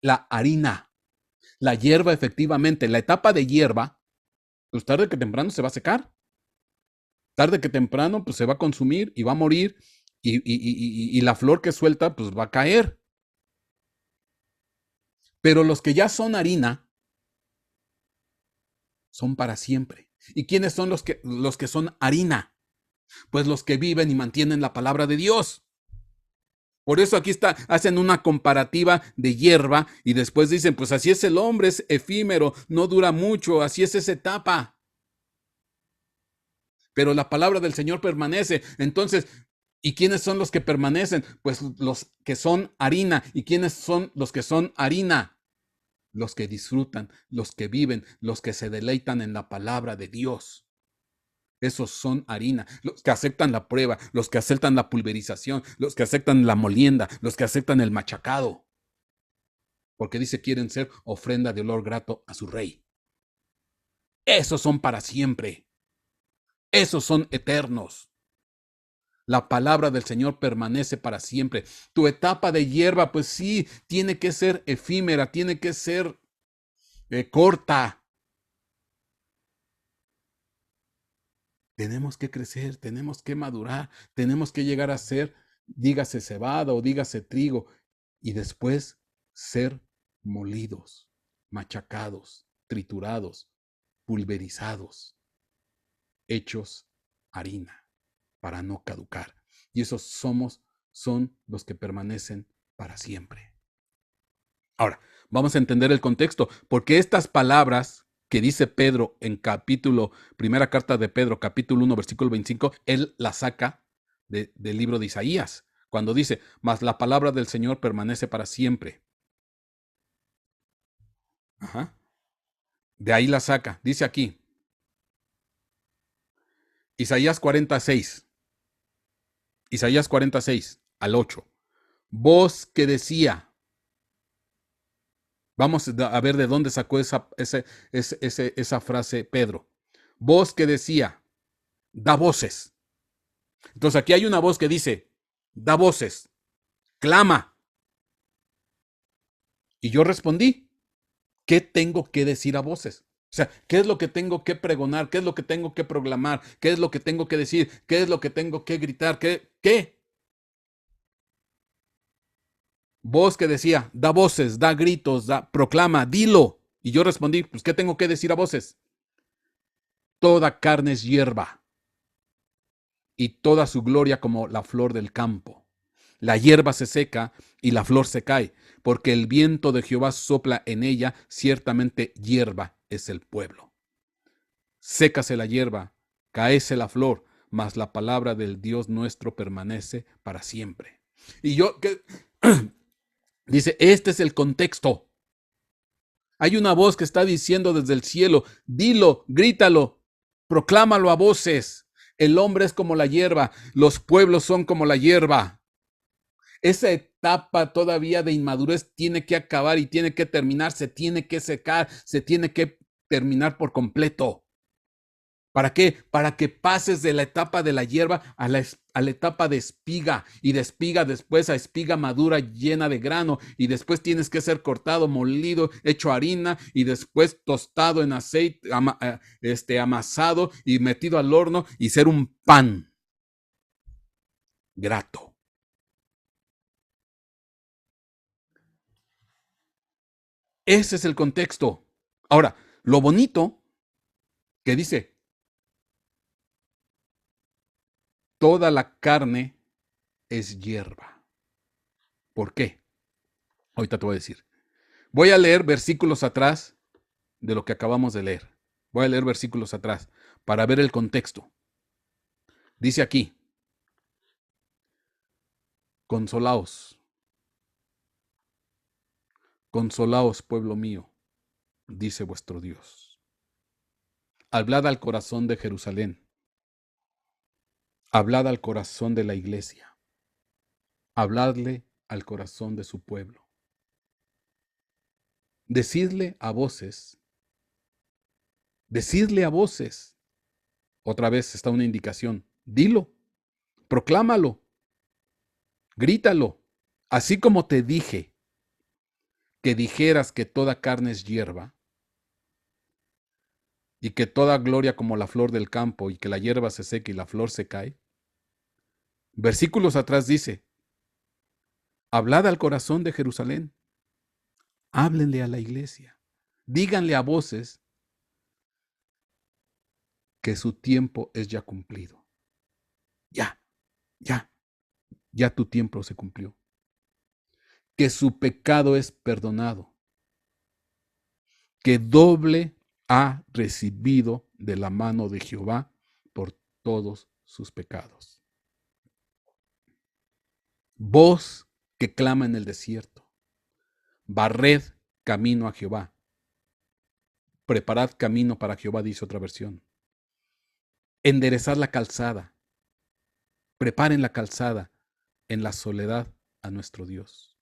La harina. La hierba, efectivamente, la etapa de hierba, pues tarde que temprano se va a secar. Tarde que temprano, pues se va a consumir y va a morir y la flor que suelta, pues va a caer. Pero los que ya son harina, son para siempre. ¿Y quiénes son los que son harina? Pues los que viven y mantienen la palabra de Dios. Por eso aquí hacen una comparativa de hierba y después dicen, pues así es el hombre, es efímero, no dura mucho, así es esa etapa. Pero la palabra del Señor permanece. Entonces, ¿y quiénes son los que permanecen? Pues los que son harina. ¿Y quiénes son los que son harina? Los que disfrutan, los que viven, los que se deleitan en la palabra de Dios. Esos son harina, los que aceptan la prueba, los que aceptan la pulverización, los que aceptan la molienda, los que aceptan el machacado. porque dice quieren ser ofrenda de olor grato a su rey. Esos son para siempre. Esos son eternos. La palabra del Señor permanece para siempre. Tu etapa de hierba, pues sí, tiene que ser efímera, tiene que ser corta. Tenemos que crecer, tenemos que madurar, tenemos que llegar a ser, dígase cebada o dígase trigo, y después ser molidos, machacados, triturados, pulverizados, hechos harina para no caducar. Y esos son los que permanecen para siempre. Ahora, vamos a entender el contexto, porque estas palabras que dice Pedro en primera carta de Pedro, capítulo 1, versículo 25, él la saca del libro de Isaías, cuando dice, mas la palabra del Señor permanece para siempre. Ajá. De ahí la saca, dice aquí, Isaías 46 al 8, voz que decía, vamos a ver de dónde sacó esa frase Pedro, voz que decía, da voces. Entonces aquí hay una voz que dice, da voces, clama. Y yo respondí, ¿qué tengo que decir a voces? O sea, ¿qué es lo que tengo que pregonar? ¿Qué es lo que tengo que proclamar? ¿Qué es lo que tengo que decir? ¿Qué es lo que tengo que gritar? ¿Qué? Voz que decía, da voces, da gritos, proclama, dilo. Y yo respondí, pues, ¿qué tengo que decir a voces? Toda carne es hierba, y toda su gloria como la flor del campo. La hierba se seca y la flor se cae, porque el viento de Jehová sopla en ella, ciertamente hierba es el pueblo. Sécase la hierba, caece la flor, mas la palabra del Dios nuestro permanece para siempre. Y dice, este es el contexto. Hay una voz que está diciendo desde el cielo, dilo, grítalo, proclámalo a voces. El hombre es como la hierba, los pueblos son como la hierba. Esa etapa todavía de inmadurez tiene que acabar y tiene que terminar, se tiene que secar, se tiene que terminar por completo. ¿Para qué? Para que pases de la etapa de la hierba a la etapa de espiga, y de espiga después a espiga madura llena de grano, y después tienes que ser cortado, molido, hecho harina, y después tostado en aceite, amasado y metido al horno y ser un pan grato. Ese es el contexto. Ahora, lo bonito que dice, toda la carne es hierba. ¿Por qué? Ahorita te voy a decir. Voy a leer versículos atrás de lo que acabamos de leer. Voy a leer versículos atrás para ver el contexto. Dice aquí, consolaos, consolaos, pueblo mío, dice vuestro Dios. Hablad al corazón de Jerusalén, hablad al corazón de la iglesia, habladle al corazón de su pueblo. Decidle a voces, otra vez está una indicación, dilo, proclámalo, grítalo, así como te dije que dijeras que toda carne es hierba, y que toda gloria como la flor del campo, y que la hierba se seca y la flor se cae. Versículos atrás dice, hablad al corazón de Jerusalén, háblenle a la iglesia, díganle a voces que su tiempo es ya cumplido. Ya tu tiempo se cumplió. Que su pecado es perdonado, que doble ha recibido de la mano de Jehová por todos sus pecados. Voz que clama en el desierto, barred camino a Jehová. Preparad camino para Jehová, dice otra versión. Enderezad la calzada. Preparen la calzada en la soledad a nuestro Dios.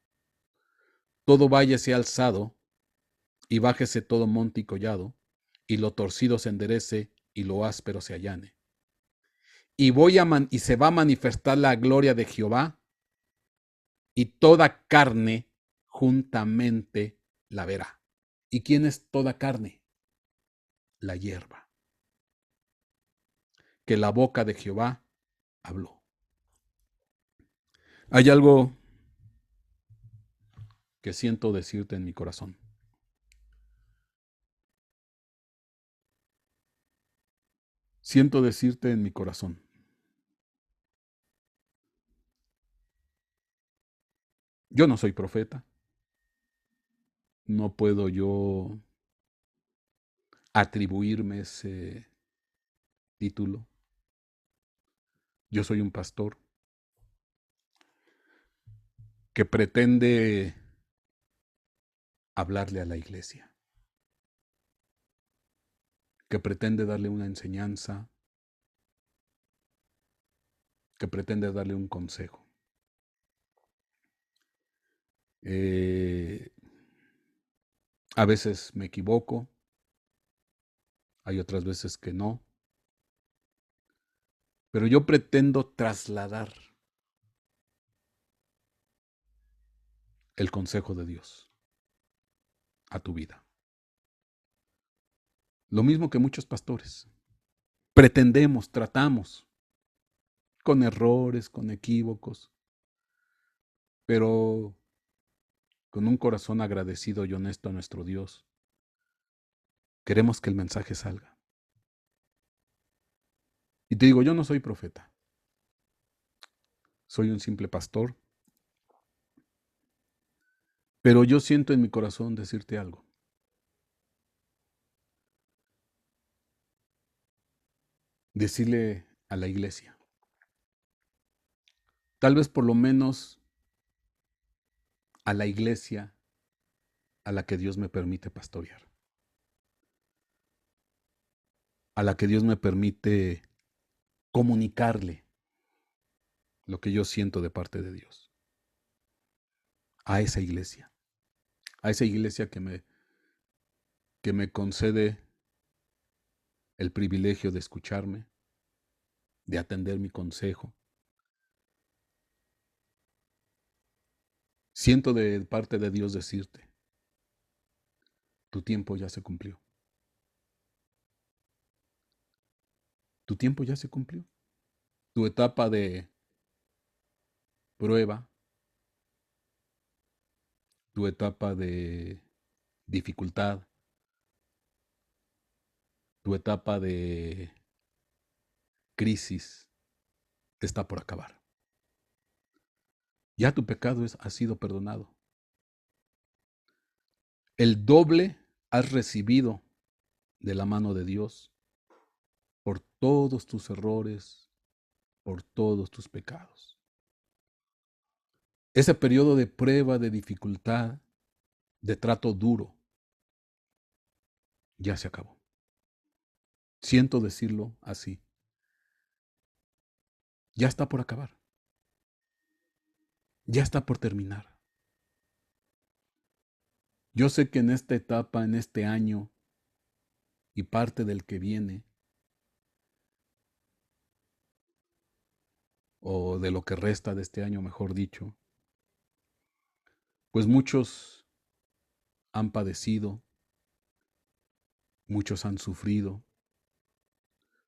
todo valle sea alzado, y bájese todo monte y collado, y lo torcido se enderece, y lo áspero se allane. Y se va a manifestar la gloria de Jehová, y toda carne juntamente la verá. ¿Y quién es toda carne? La hierba, que la boca de Jehová habló. Hay algo que siento decirte en mi corazón. Siento decirte en mi corazón. Yo no soy profeta. No puedo yo atribuirme ese título. Yo soy un pastor que pretende hablarle a la iglesia, que pretende darle una enseñanza, que pretende darle un consejo. A veces me equivoco, hay otras veces que no, pero yo pretendo trasladar el consejo de Dios a tu vida. Lo mismo que muchos pastores. Pretendemos, tratamos, con errores, con equívocos, pero con un corazón agradecido y honesto a nuestro Dios, queremos que el mensaje salga. Y te digo, yo no soy profeta, soy un simple pastor, pero yo siento en mi corazón decirte algo. Decirle a la iglesia, tal vez por lo menos a la iglesia a la que Dios me permite pastorear, a la que Dios me permite comunicarle lo que yo siento de parte de Dios, a esa iglesia que me concede el privilegio de escucharme, de atender mi consejo. Siento de parte de Dios decirte, tu tiempo ya se cumplió. Tu tiempo ya se cumplió. Tu etapa de prueba, tu etapa de dificultad, tu etapa de crisis está por acabar. Ya tu pecado ha sido perdonado. El doble has recibido de la mano de Dios por todos tus errores, por todos tus pecados. Ese periodo de prueba, de dificultad, de trato duro, ya se acabó. Siento decirlo así. Ya está por acabar. Ya está por terminar. Yo sé que en esta etapa, en este año y parte del que viene, o de lo que resta de este año, mejor dicho, pues muchos han padecido, muchos han sufrido,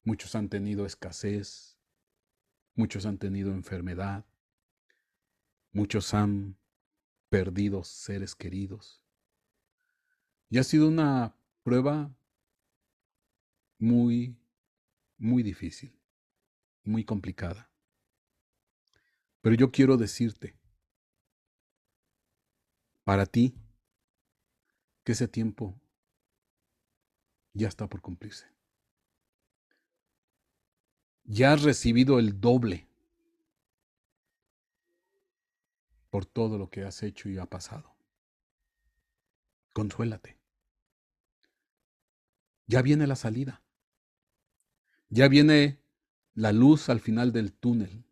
muchos han tenido escasez, muchos han tenido enfermedad, muchos han perdido seres queridos. Y ha sido una prueba muy, muy difícil, muy complicada. Pero yo quiero decirte, para ti, que ese tiempo ya está por cumplirse. Ya has recibido el doble por todo lo que has hecho y ha pasado. Consuélate. Ya viene la salida. Ya viene la luz al final del túnel.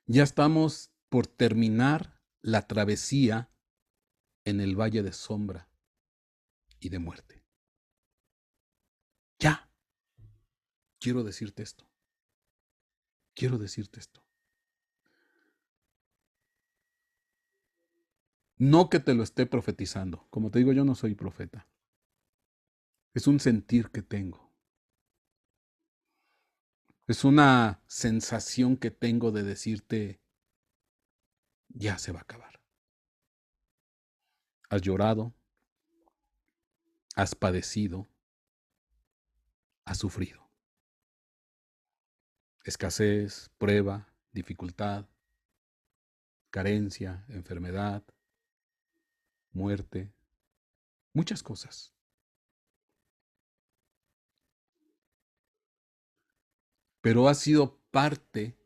Ya estamos por terminar la travesía en el valle de sombra y de muerte. Ya. Quiero decirte esto. Quiero decirte esto. No que te lo esté profetizando. Como te digo, yo no soy profeta. Es un sentir que tengo. Es una sensación que tengo de decirte, ya se va a acabar. Has llorado, has padecido, has sufrido. Escasez, prueba, dificultad, carencia, enfermedad, muerte, muchas cosas. Pero has sido parte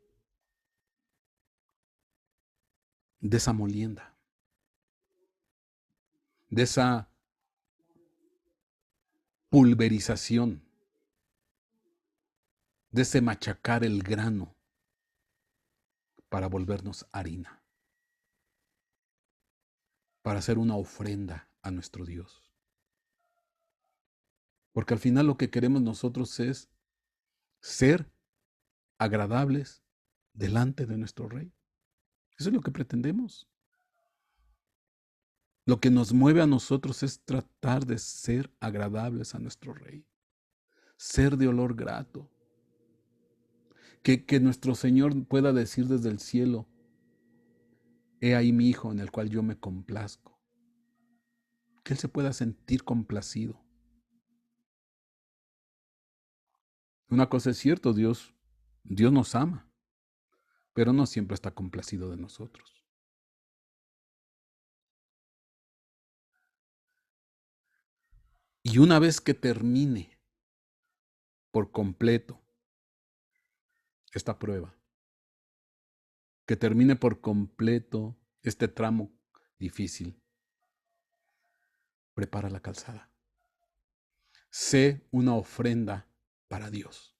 de esa molienda, de esa pulverización, de ese machacar el grano para volvernos harina, para hacer una ofrenda a nuestro Dios. Porque al final lo que queremos nosotros es ser agradables delante de nuestro Rey. Eso es lo que pretendemos. Lo que nos mueve a nosotros es tratar de ser agradables a nuestro Rey, ser de olor grato. Que nuestro Señor pueda decir desde el cielo, he ahí mi Hijo en el cual yo me complazco. Que Él se pueda sentir complacido. Una cosa es cierto, Dios nos ama, pero no siempre está complacido de nosotros. Y una vez que termine por completo esta prueba, que termine por completo este tramo difícil, prepara la calzada. Sé una ofrenda para Dios.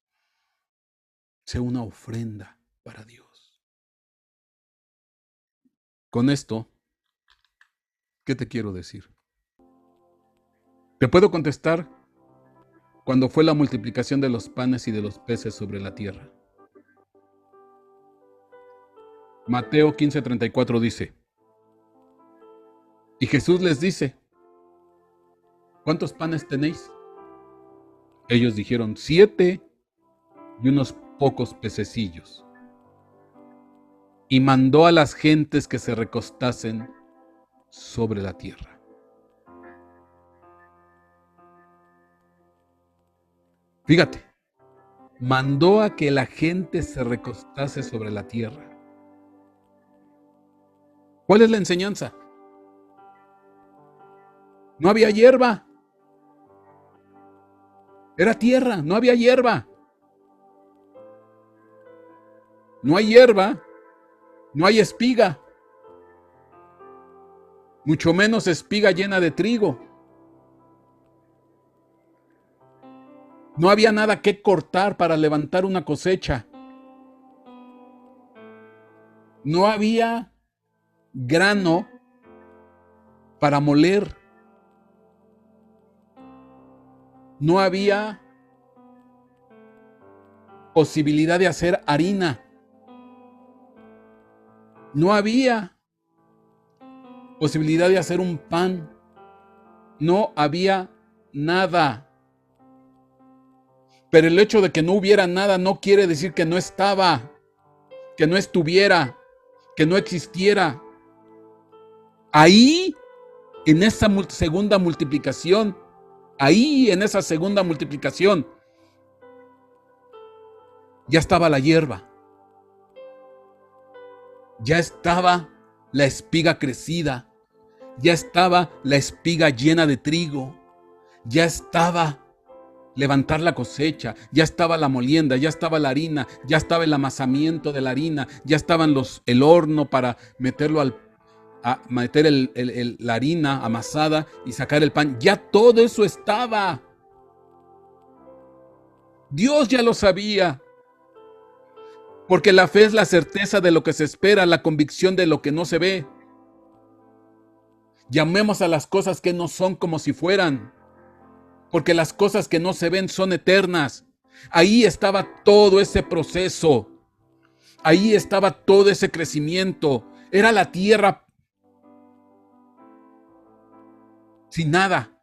Sé una ofrenda para Dios. Con esto, ¿qué te quiero decir? Te puedo contestar cuando fue la multiplicación de los panes y de los peces sobre la tierra. Mateo 15:34 dice, y Jesús les dice, ¿cuántos panes tenéis? Ellos dijeron, 7 y unos pocos pececillos. Y mandó a las gentes que se recostasen sobre la tierra. Fíjate, mandó a que la gente se recostase sobre la tierra. ¿Cuál es la enseñanza? No había hierba. Era tierra, no había hierba. No hay hierba, no hay espiga. Mucho menos espiga llena de trigo. No había nada que cortar para levantar una cosecha. No había grano para moler. No había posibilidad de hacer harina. No había posibilidad de hacer un pan. No había nada. Pero el hecho de que no hubiera nada no quiere decir que no estaba, que no estuviera, que no existiera. Ahí, en esa segunda multiplicación, ya estaba la hierba. Ya estaba la espiga crecida. Ya estaba la espiga llena de trigo. Ya estaba levantar la cosecha, ya estaba la molienda, ya estaba la harina, ya estaba el amasamiento de la harina, ya estaban el horno para meterlo meter la harina amasada y sacar el pan. Ya todo eso estaba. Dios ya lo sabía. Porque la fe es la certeza de lo que se espera, la convicción de lo que no se ve. Llamemos a las cosas que no son como si fueran, porque las cosas que no se ven son eternas. Ahí estaba todo ese proceso. Ahí estaba todo ese crecimiento. Era la tierra sin nada.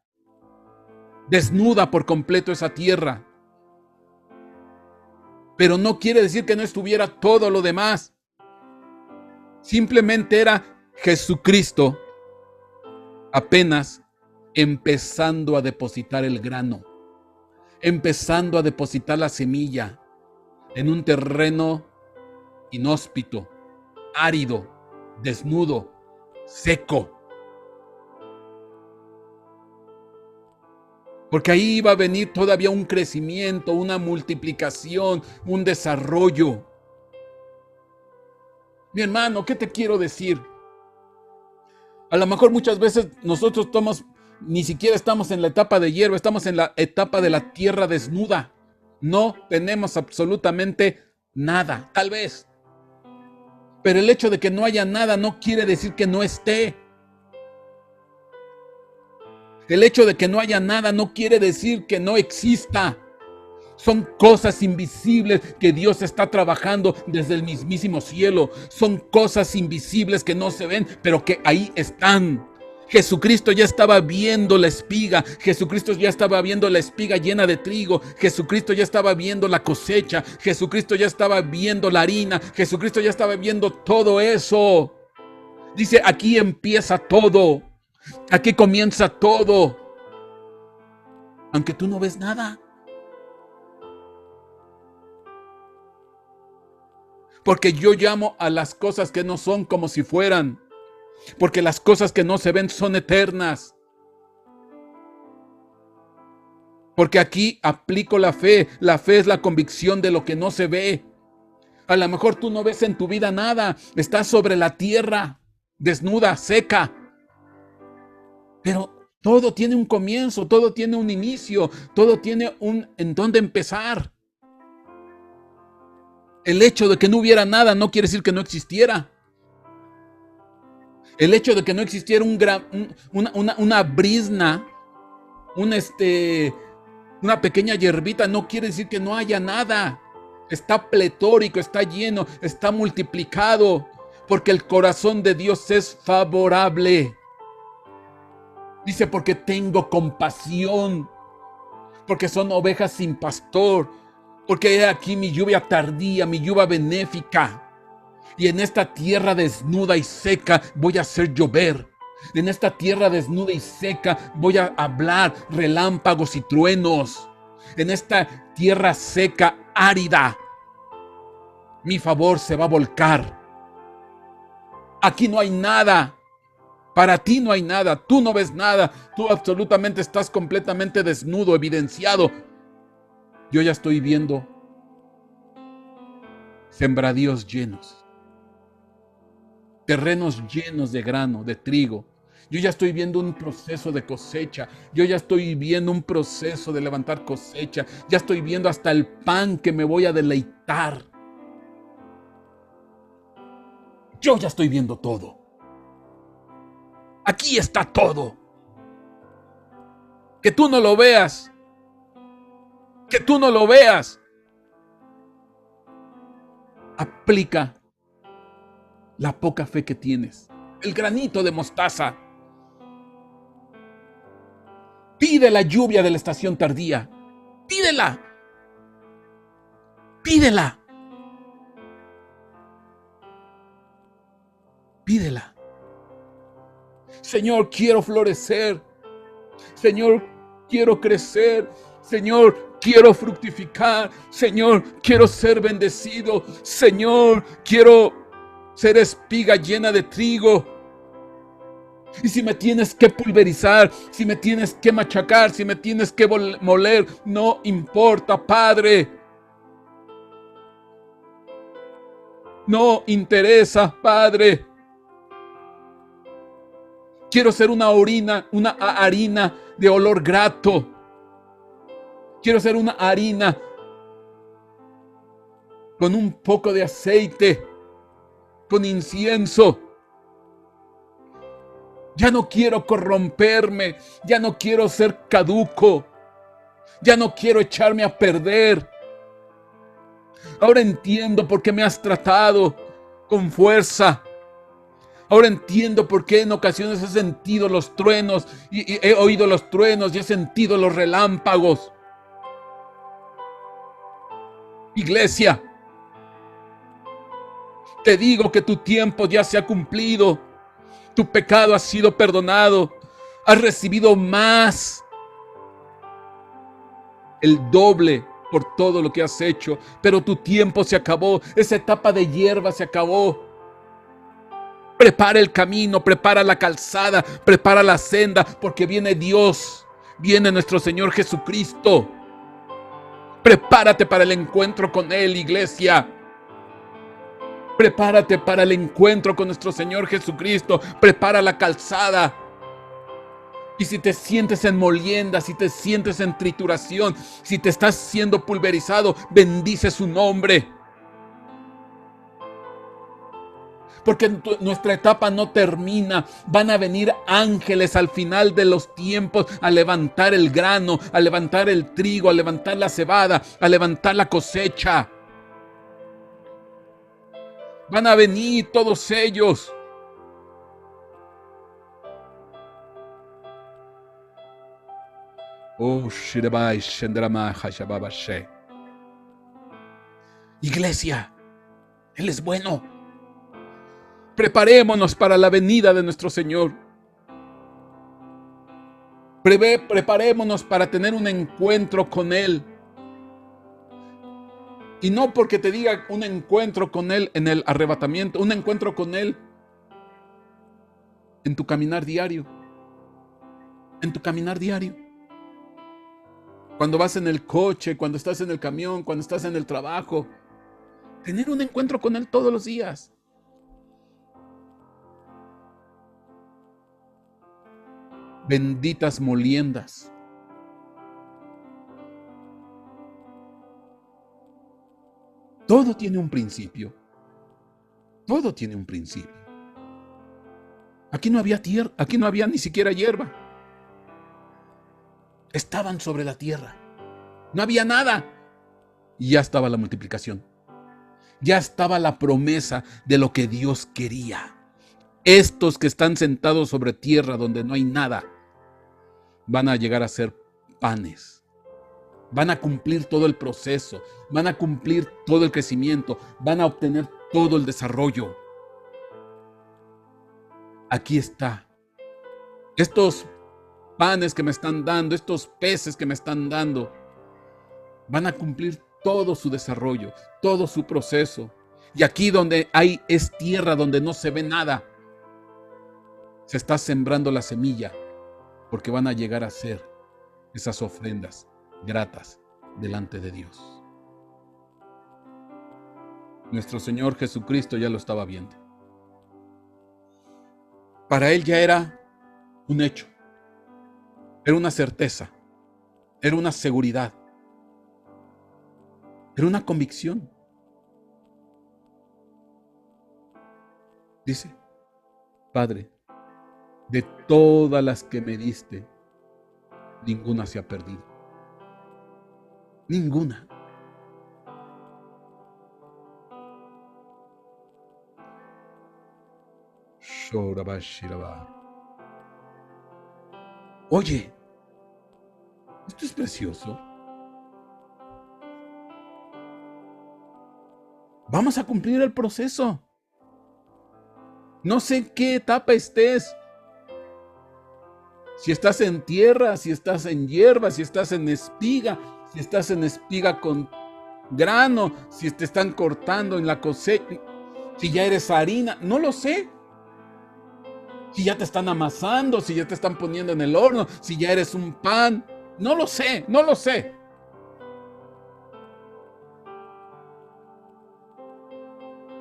Desnuda por completo esa tierra. Pero no quiere decir que no estuviera todo lo demás. Simplemente era Jesucristo apenas empezando a depositar el grano, empezando a depositar la semilla en un terreno inhóspito, árido, desnudo, seco. Porque ahí iba a venir todavía un crecimiento, una multiplicación, un desarrollo. Mi hermano, ¿qué te quiero decir? A lo mejor muchas veces nosotros ni siquiera estamos en la etapa de hierba, estamos en la etapa de la tierra desnuda. No tenemos absolutamente nada, tal vez. Pero el hecho de que no haya nada no quiere decir que no esté. El hecho de que no haya nada no quiere decir que no exista. Son cosas invisibles que Dios está trabajando desde el mismísimo cielo. Son cosas invisibles que no se ven, pero que ahí están. Jesucristo ya estaba viendo la espiga. Jesucristo ya estaba viendo la espiga llena de trigo. Jesucristo ya estaba viendo la cosecha. Jesucristo ya estaba viendo la harina. Jesucristo ya estaba viendo todo eso. Dice, aquí empieza todo. Aquí comienza todo. Aunque tú no ves nada. Porque yo llamo a las cosas que no son como si fueran. Porque las cosas que no se ven son eternas. Porque aquí aplico la fe. La fe es la convicción de lo que no se ve. A lo mejor tú no ves en tu vida nada. Estás sobre la tierra, desnuda, seca. Pero todo tiene un comienzo, todo tiene un inicio, todo tiene en dónde empezar. El hecho de que no hubiera nada no quiere decir que no existiera. El hecho de que no existiera una brizna, una pequeña hierbita, no quiere decir que no haya nada. Está pletórico, está lleno, está multiplicado, porque el corazón de Dios es favorable. Dice, porque tengo compasión, porque son ovejas sin pastor, porque he aquí mi lluvia tardía, mi lluvia benéfica. Y en esta tierra desnuda y seca voy a hacer llover. En esta tierra desnuda y seca voy a hablar relámpagos y truenos. En esta tierra seca, árida, mi favor se va a volcar. Aquí no hay nada. Para ti no hay nada. Tú no ves nada. Tú absolutamente estás completamente desnudo, evidenciado. Yo ya estoy viendo sembradíos llenos. Terrenos llenos de grano, de trigo. Yo ya estoy viendo un proceso de cosecha. Yo ya estoy viendo un proceso de levantar cosecha. Ya estoy viendo hasta el pan que me voy a deleitar. Yo ya estoy viendo todo. Aquí está todo. Que tú no lo veas. Que tú no lo veas. Aplica la poca fe que tienes. El granito de mostaza. Pide la lluvia de la estación tardía. Pídela. Pídela. Pídela. Señor, quiero florecer. Señor, quiero crecer. Señor, quiero fructificar. Señor, quiero ser bendecido. Señor, quiero ser espiga llena de trigo. Y si me tienes que pulverizar, si me tienes que machacar, si me tienes que moler, no importa, Padre. No interesa, Padre. Quiero ser una harina de olor grato. Quiero ser una harina con un poco de aceite, con incienso. Ya no quiero corromperme, ya no quiero ser caduco, ya no quiero echarme a perder. Ahora entiendo por qué me has tratado con fuerza. Ahora entiendo por qué en ocasiones he sentido los truenos y he oído los truenos y he sentido los relámpagos. Iglesia, te digo que tu tiempo ya se ha cumplido. Tu pecado ha sido perdonado. Has recibido más, el doble por todo lo que has hecho. Pero tu tiempo se acabó. Esa etapa de hierba se acabó. Prepara el camino, prepara la calzada, prepara la senda, porque viene Dios, viene nuestro Señor Jesucristo. Prepárate para el encuentro con Él, iglesia. Prepárate para el encuentro con nuestro Señor Jesucristo. Prepara la calzada. Y si te sientes en molienda, si te sientes en trituración, si te estás siendo pulverizado, bendice su nombre. Porque nuestra etapa no termina. Van a venir ángeles al final de los tiempos a levantar el grano, a levantar el trigo, a levantar la cebada, a levantar la cosecha. Van a venir todos ellos. Oh, Shirabai, Shendrama, Hashababashe. Iglesia, Él es bueno. Preparémonos para la venida de nuestro Señor. Preparémonos para tener un encuentro con Él. Y no porque te diga un encuentro con Él en el arrebatamiento, un encuentro con Él en tu caminar diario. En tu caminar diario. Cuando vas en el coche, cuando estás en el camión, cuando estás en el trabajo. Tener un encuentro con Él todos los días. Benditas moliendas. Todo tiene un principio. Todo tiene un principio. Aquí no había tierra, aquí no había ni siquiera hierba. Estaban sobre la tierra. No había nada. Y ya estaba la multiplicación. Ya estaba la promesa de lo que Dios quería. Estos que están sentados sobre tierra donde no hay nada, van a llegar a ser panes. Van a cumplir todo el proceso. Van a cumplir todo el crecimiento. Van a obtener todo el desarrollo. Aquí está. Estos panes que me están dando, estos peces que me están dando, van a cumplir todo su desarrollo, todo su proceso. Y aquí donde es tierra, donde no se ve nada, se está sembrando la semilla, porque van a llegar a ser esas ofrendas gratas delante de Dios. Nuestro Señor Jesucristo ya lo estaba viendo. Para Él ya era un hecho, era una certeza, era una seguridad, era una convicción. Dice, Padre, de todas las que me diste, ninguna se ha perdido. Ninguna. Oye, esto es precioso. Vamos a cumplir el proceso. No sé en qué etapa estés. Si estás en tierra, si estás en hierba, si estás en espiga, si estás en espiga con grano, si te están cortando en la cosecha, si ya eres harina, no lo sé. Si ya te están amasando, si ya te están poniendo en el horno, si ya eres un pan, no lo sé, no lo sé.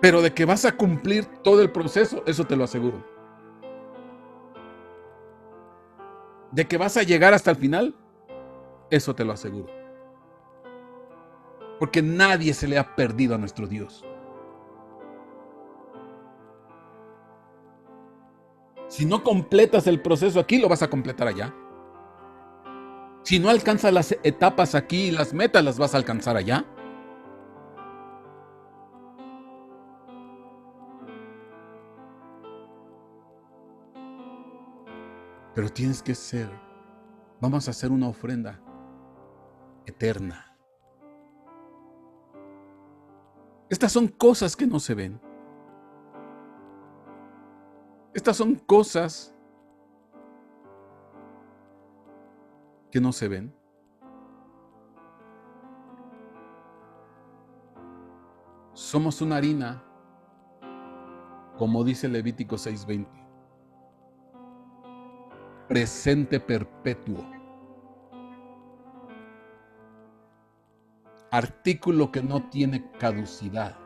Pero de que vas a cumplir todo el proceso, eso te lo aseguro. De que vas a llegar hasta el final, eso te lo aseguro. Porque nadie se le ha perdido a nuestro Dios. Si no completas el proceso aquí, lo vas a completar allá. Si no alcanzas las etapas aquí y las metas las vas a alcanzar allá. Pero tienes que vamos a hacer una ofrenda eterna. Estas son cosas que no se ven. Estas son cosas que no se ven. Somos una harina, como dice Levítico 6:20, presente perpetuo. Artículo que no tiene caducidad.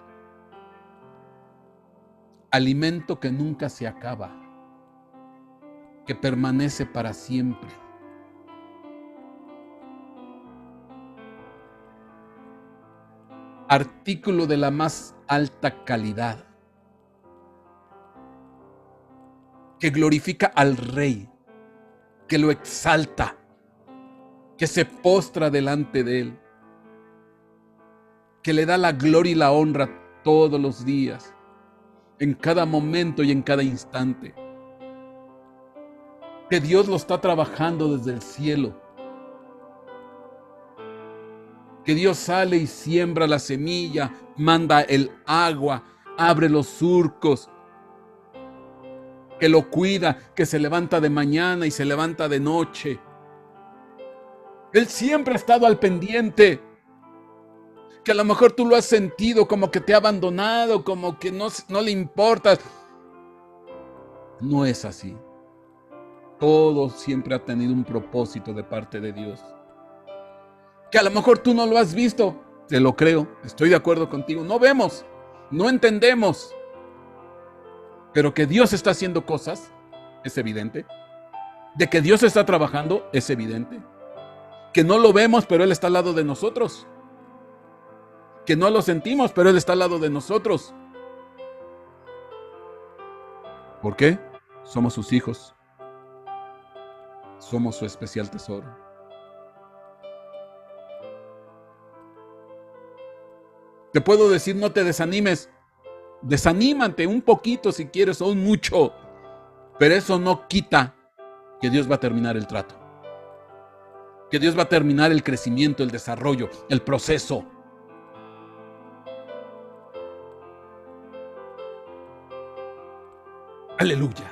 Alimento que nunca se acaba, que permanece para siempre. Artículo de la más alta calidad, que glorifica al Rey, que lo exalta, que se postra delante de Él, que le da la gloria y la honra todos los días, en cada momento y en cada instante. Que Dios lo está trabajando desde el cielo. Que Dios sale y siembra la semilla, manda el agua, abre los surcos, que lo cuida, que se levanta de mañana y se levanta de noche. Él siempre ha estado al pendiente. Que a lo mejor tú lo has sentido como que te ha abandonado, como que no le importas. No es así. Todo siempre ha tenido un propósito de parte de Dios. Que a lo mejor tú no lo has visto, te lo creo, estoy de acuerdo contigo. No vemos, no entendemos. Pero que Dios está haciendo cosas, es evidente. De que Dios está trabajando, es evidente. Que no lo vemos, pero Él está al lado de nosotros. Que no lo sentimos, pero Él está al lado de nosotros. ¿Por qué? Somos sus hijos. Somos su especial tesoro. Te puedo decir, no te desanimes. Desanímate un poquito si quieres o un mucho. Pero eso no quita que Dios va a terminar el trato. Que Dios va a terminar el crecimiento, el desarrollo, el proceso. Aleluya.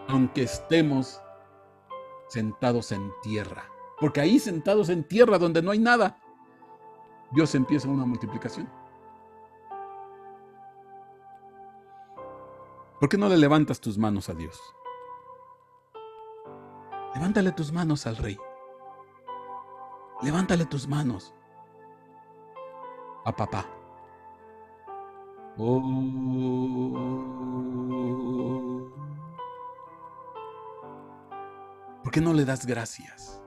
Aunque estemos sentados en tierra. Porque ahí sentados en tierra donde no hay nada, Dios empieza una multiplicación. ¿Por qué no le levantas tus manos a Dios? Levántale tus manos al Rey. Levántale tus manos a papá. Oh. ¿Por qué no le das gracias?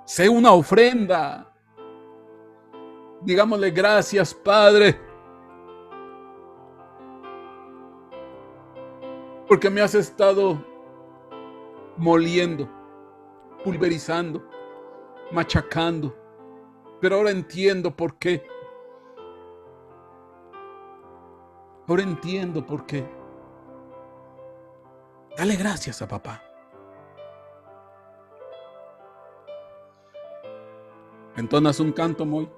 Sé una ofrenda. Digámosle gracias, Padre, porque me has estado moliendo, pulverizando, machacando, pero ahora entiendo por qué. Ahora entiendo por qué. Dale gracias a papá. ¿Entonas un canto, Moy?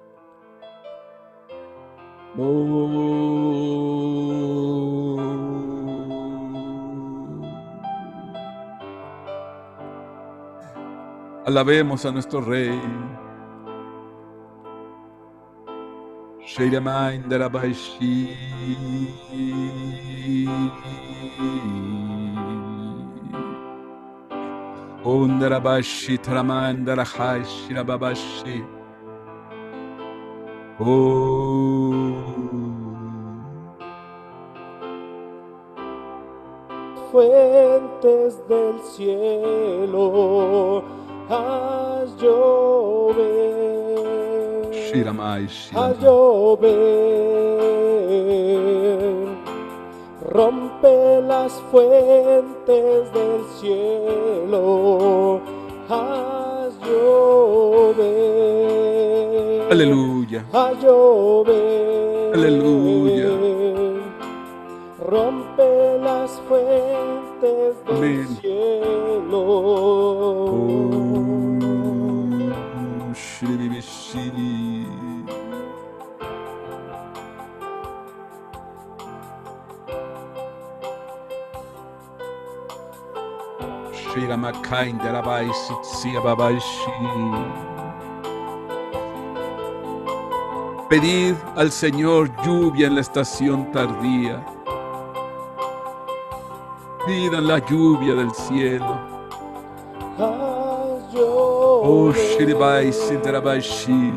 Alabemos a nuestro Rey. Sheiramaindarabashi. Ondarabashi taramandarahai rababashi. Fuentes del cielo, haz llover, haz llover, rompe rompe las fuentes del cielo, haz llover, Aleluya. haz llover, Aleluya. rompe las fuentes del Amén. cielo. Pedid al Señor lluvia en la estación tardía. Pidan la lluvia del cielo. Haz Oh, Shiribai, llover, Sinterabaishi,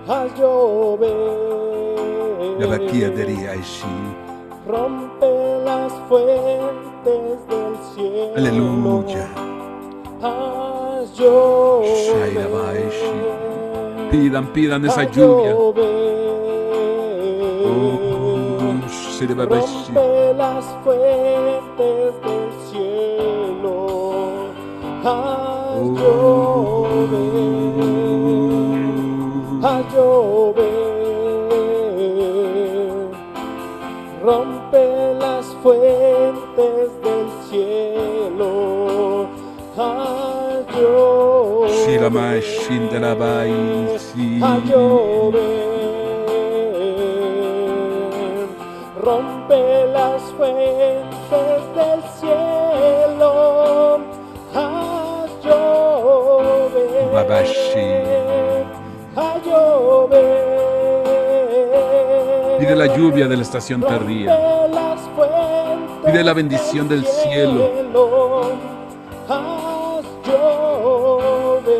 haz llover, Yabakia Deriaishi. rompe las fuentes del cielo. Aleluya. Haz llover, Shairabaishi. Pidan esa haz lluvia. llover, Oh, Shiribaishi. rompe las fuentes del cielo. Haz llover, haz llover, rompe las fuentes del cielo, haz llover, Shiramai Shinderabaisi. haz llover, rompe las fuentes del cielo, haz llover, Babashi. haz llover. Pide la lluvia de la estación tardía. Rompe las fuentes Pide la bendición del cielo. Haz llover,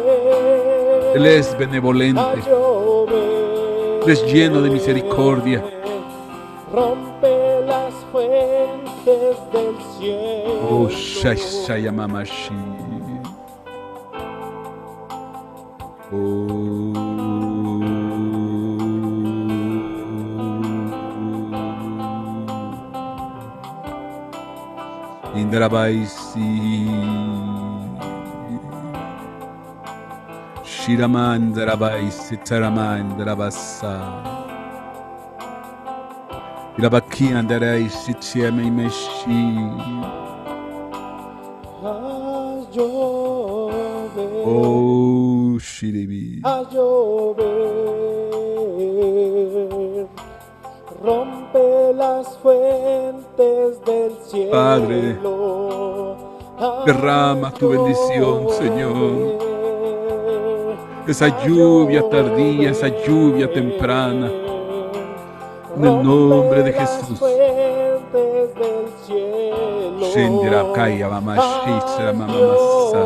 Él es benevolente. haz llover, Él es lleno de misericordia. rompe las fuentes del cielo. Oh, Shayamamashi. Indarabaisi Shiramandarabaisi Taramandarabasa Irabakiandaraisi Tiameimeshi. Haz llover, Oh, Shiribi. haz llover, rompe las fuentes del cielo. Padre, derrama tu bendición, Señor. Esa lluvia tardía, esa lluvia temprana. En el nombre de Jesús. Shindirakaya Mamashi Saramamasa.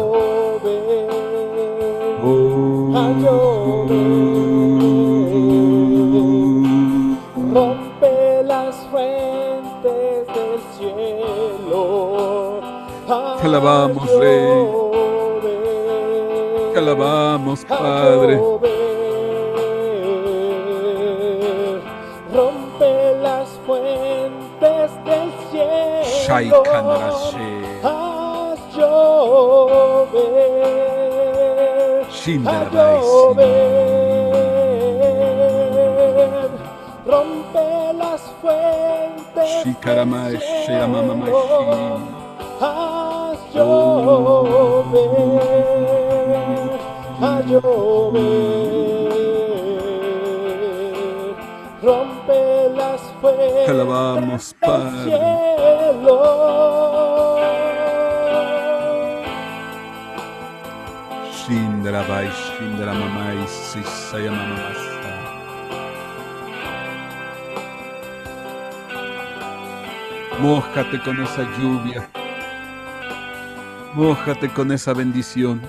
Rompe las fuentes del cielo. Te alabamos, Rey. Te alabamos, Padre. Rompe las fuentes del cielo. Shaikanarashe. Haz llover. Haz Shindarabaisi. llover. Rompe las fuentes Shikaramai del Shayamamashi. cielo. Haz llover. Haz llover. Rompe las fuentes Te alabamos, del Padre. cielo. Shindarabai Shindaramamai Sisayamamasa. Mójate con esa lluvia. Mójate con esa bendición.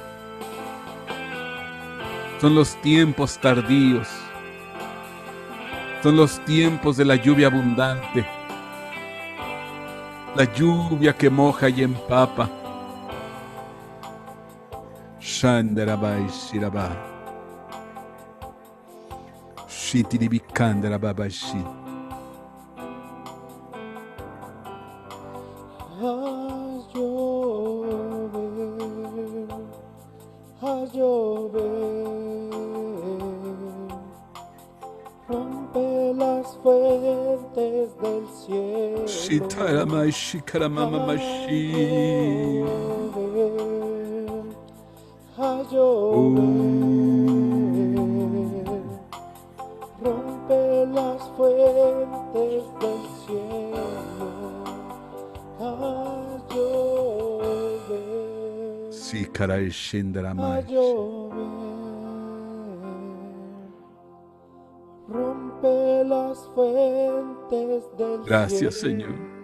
Son los tiempos tardíos. Son los tiempos de la lluvia abundante. La lluvia que moja y empapa. Shandarabai Shiraba. Shitiribikandarababa Shi. a llover, rompe las fuentes del cielo, Shitaramai shikaramamamashi. a llover, rompe las fuentes del cielo, a llover, Shikarai a shindaramai. llover, rompe las fuentes del Gracias, cielo. Señor.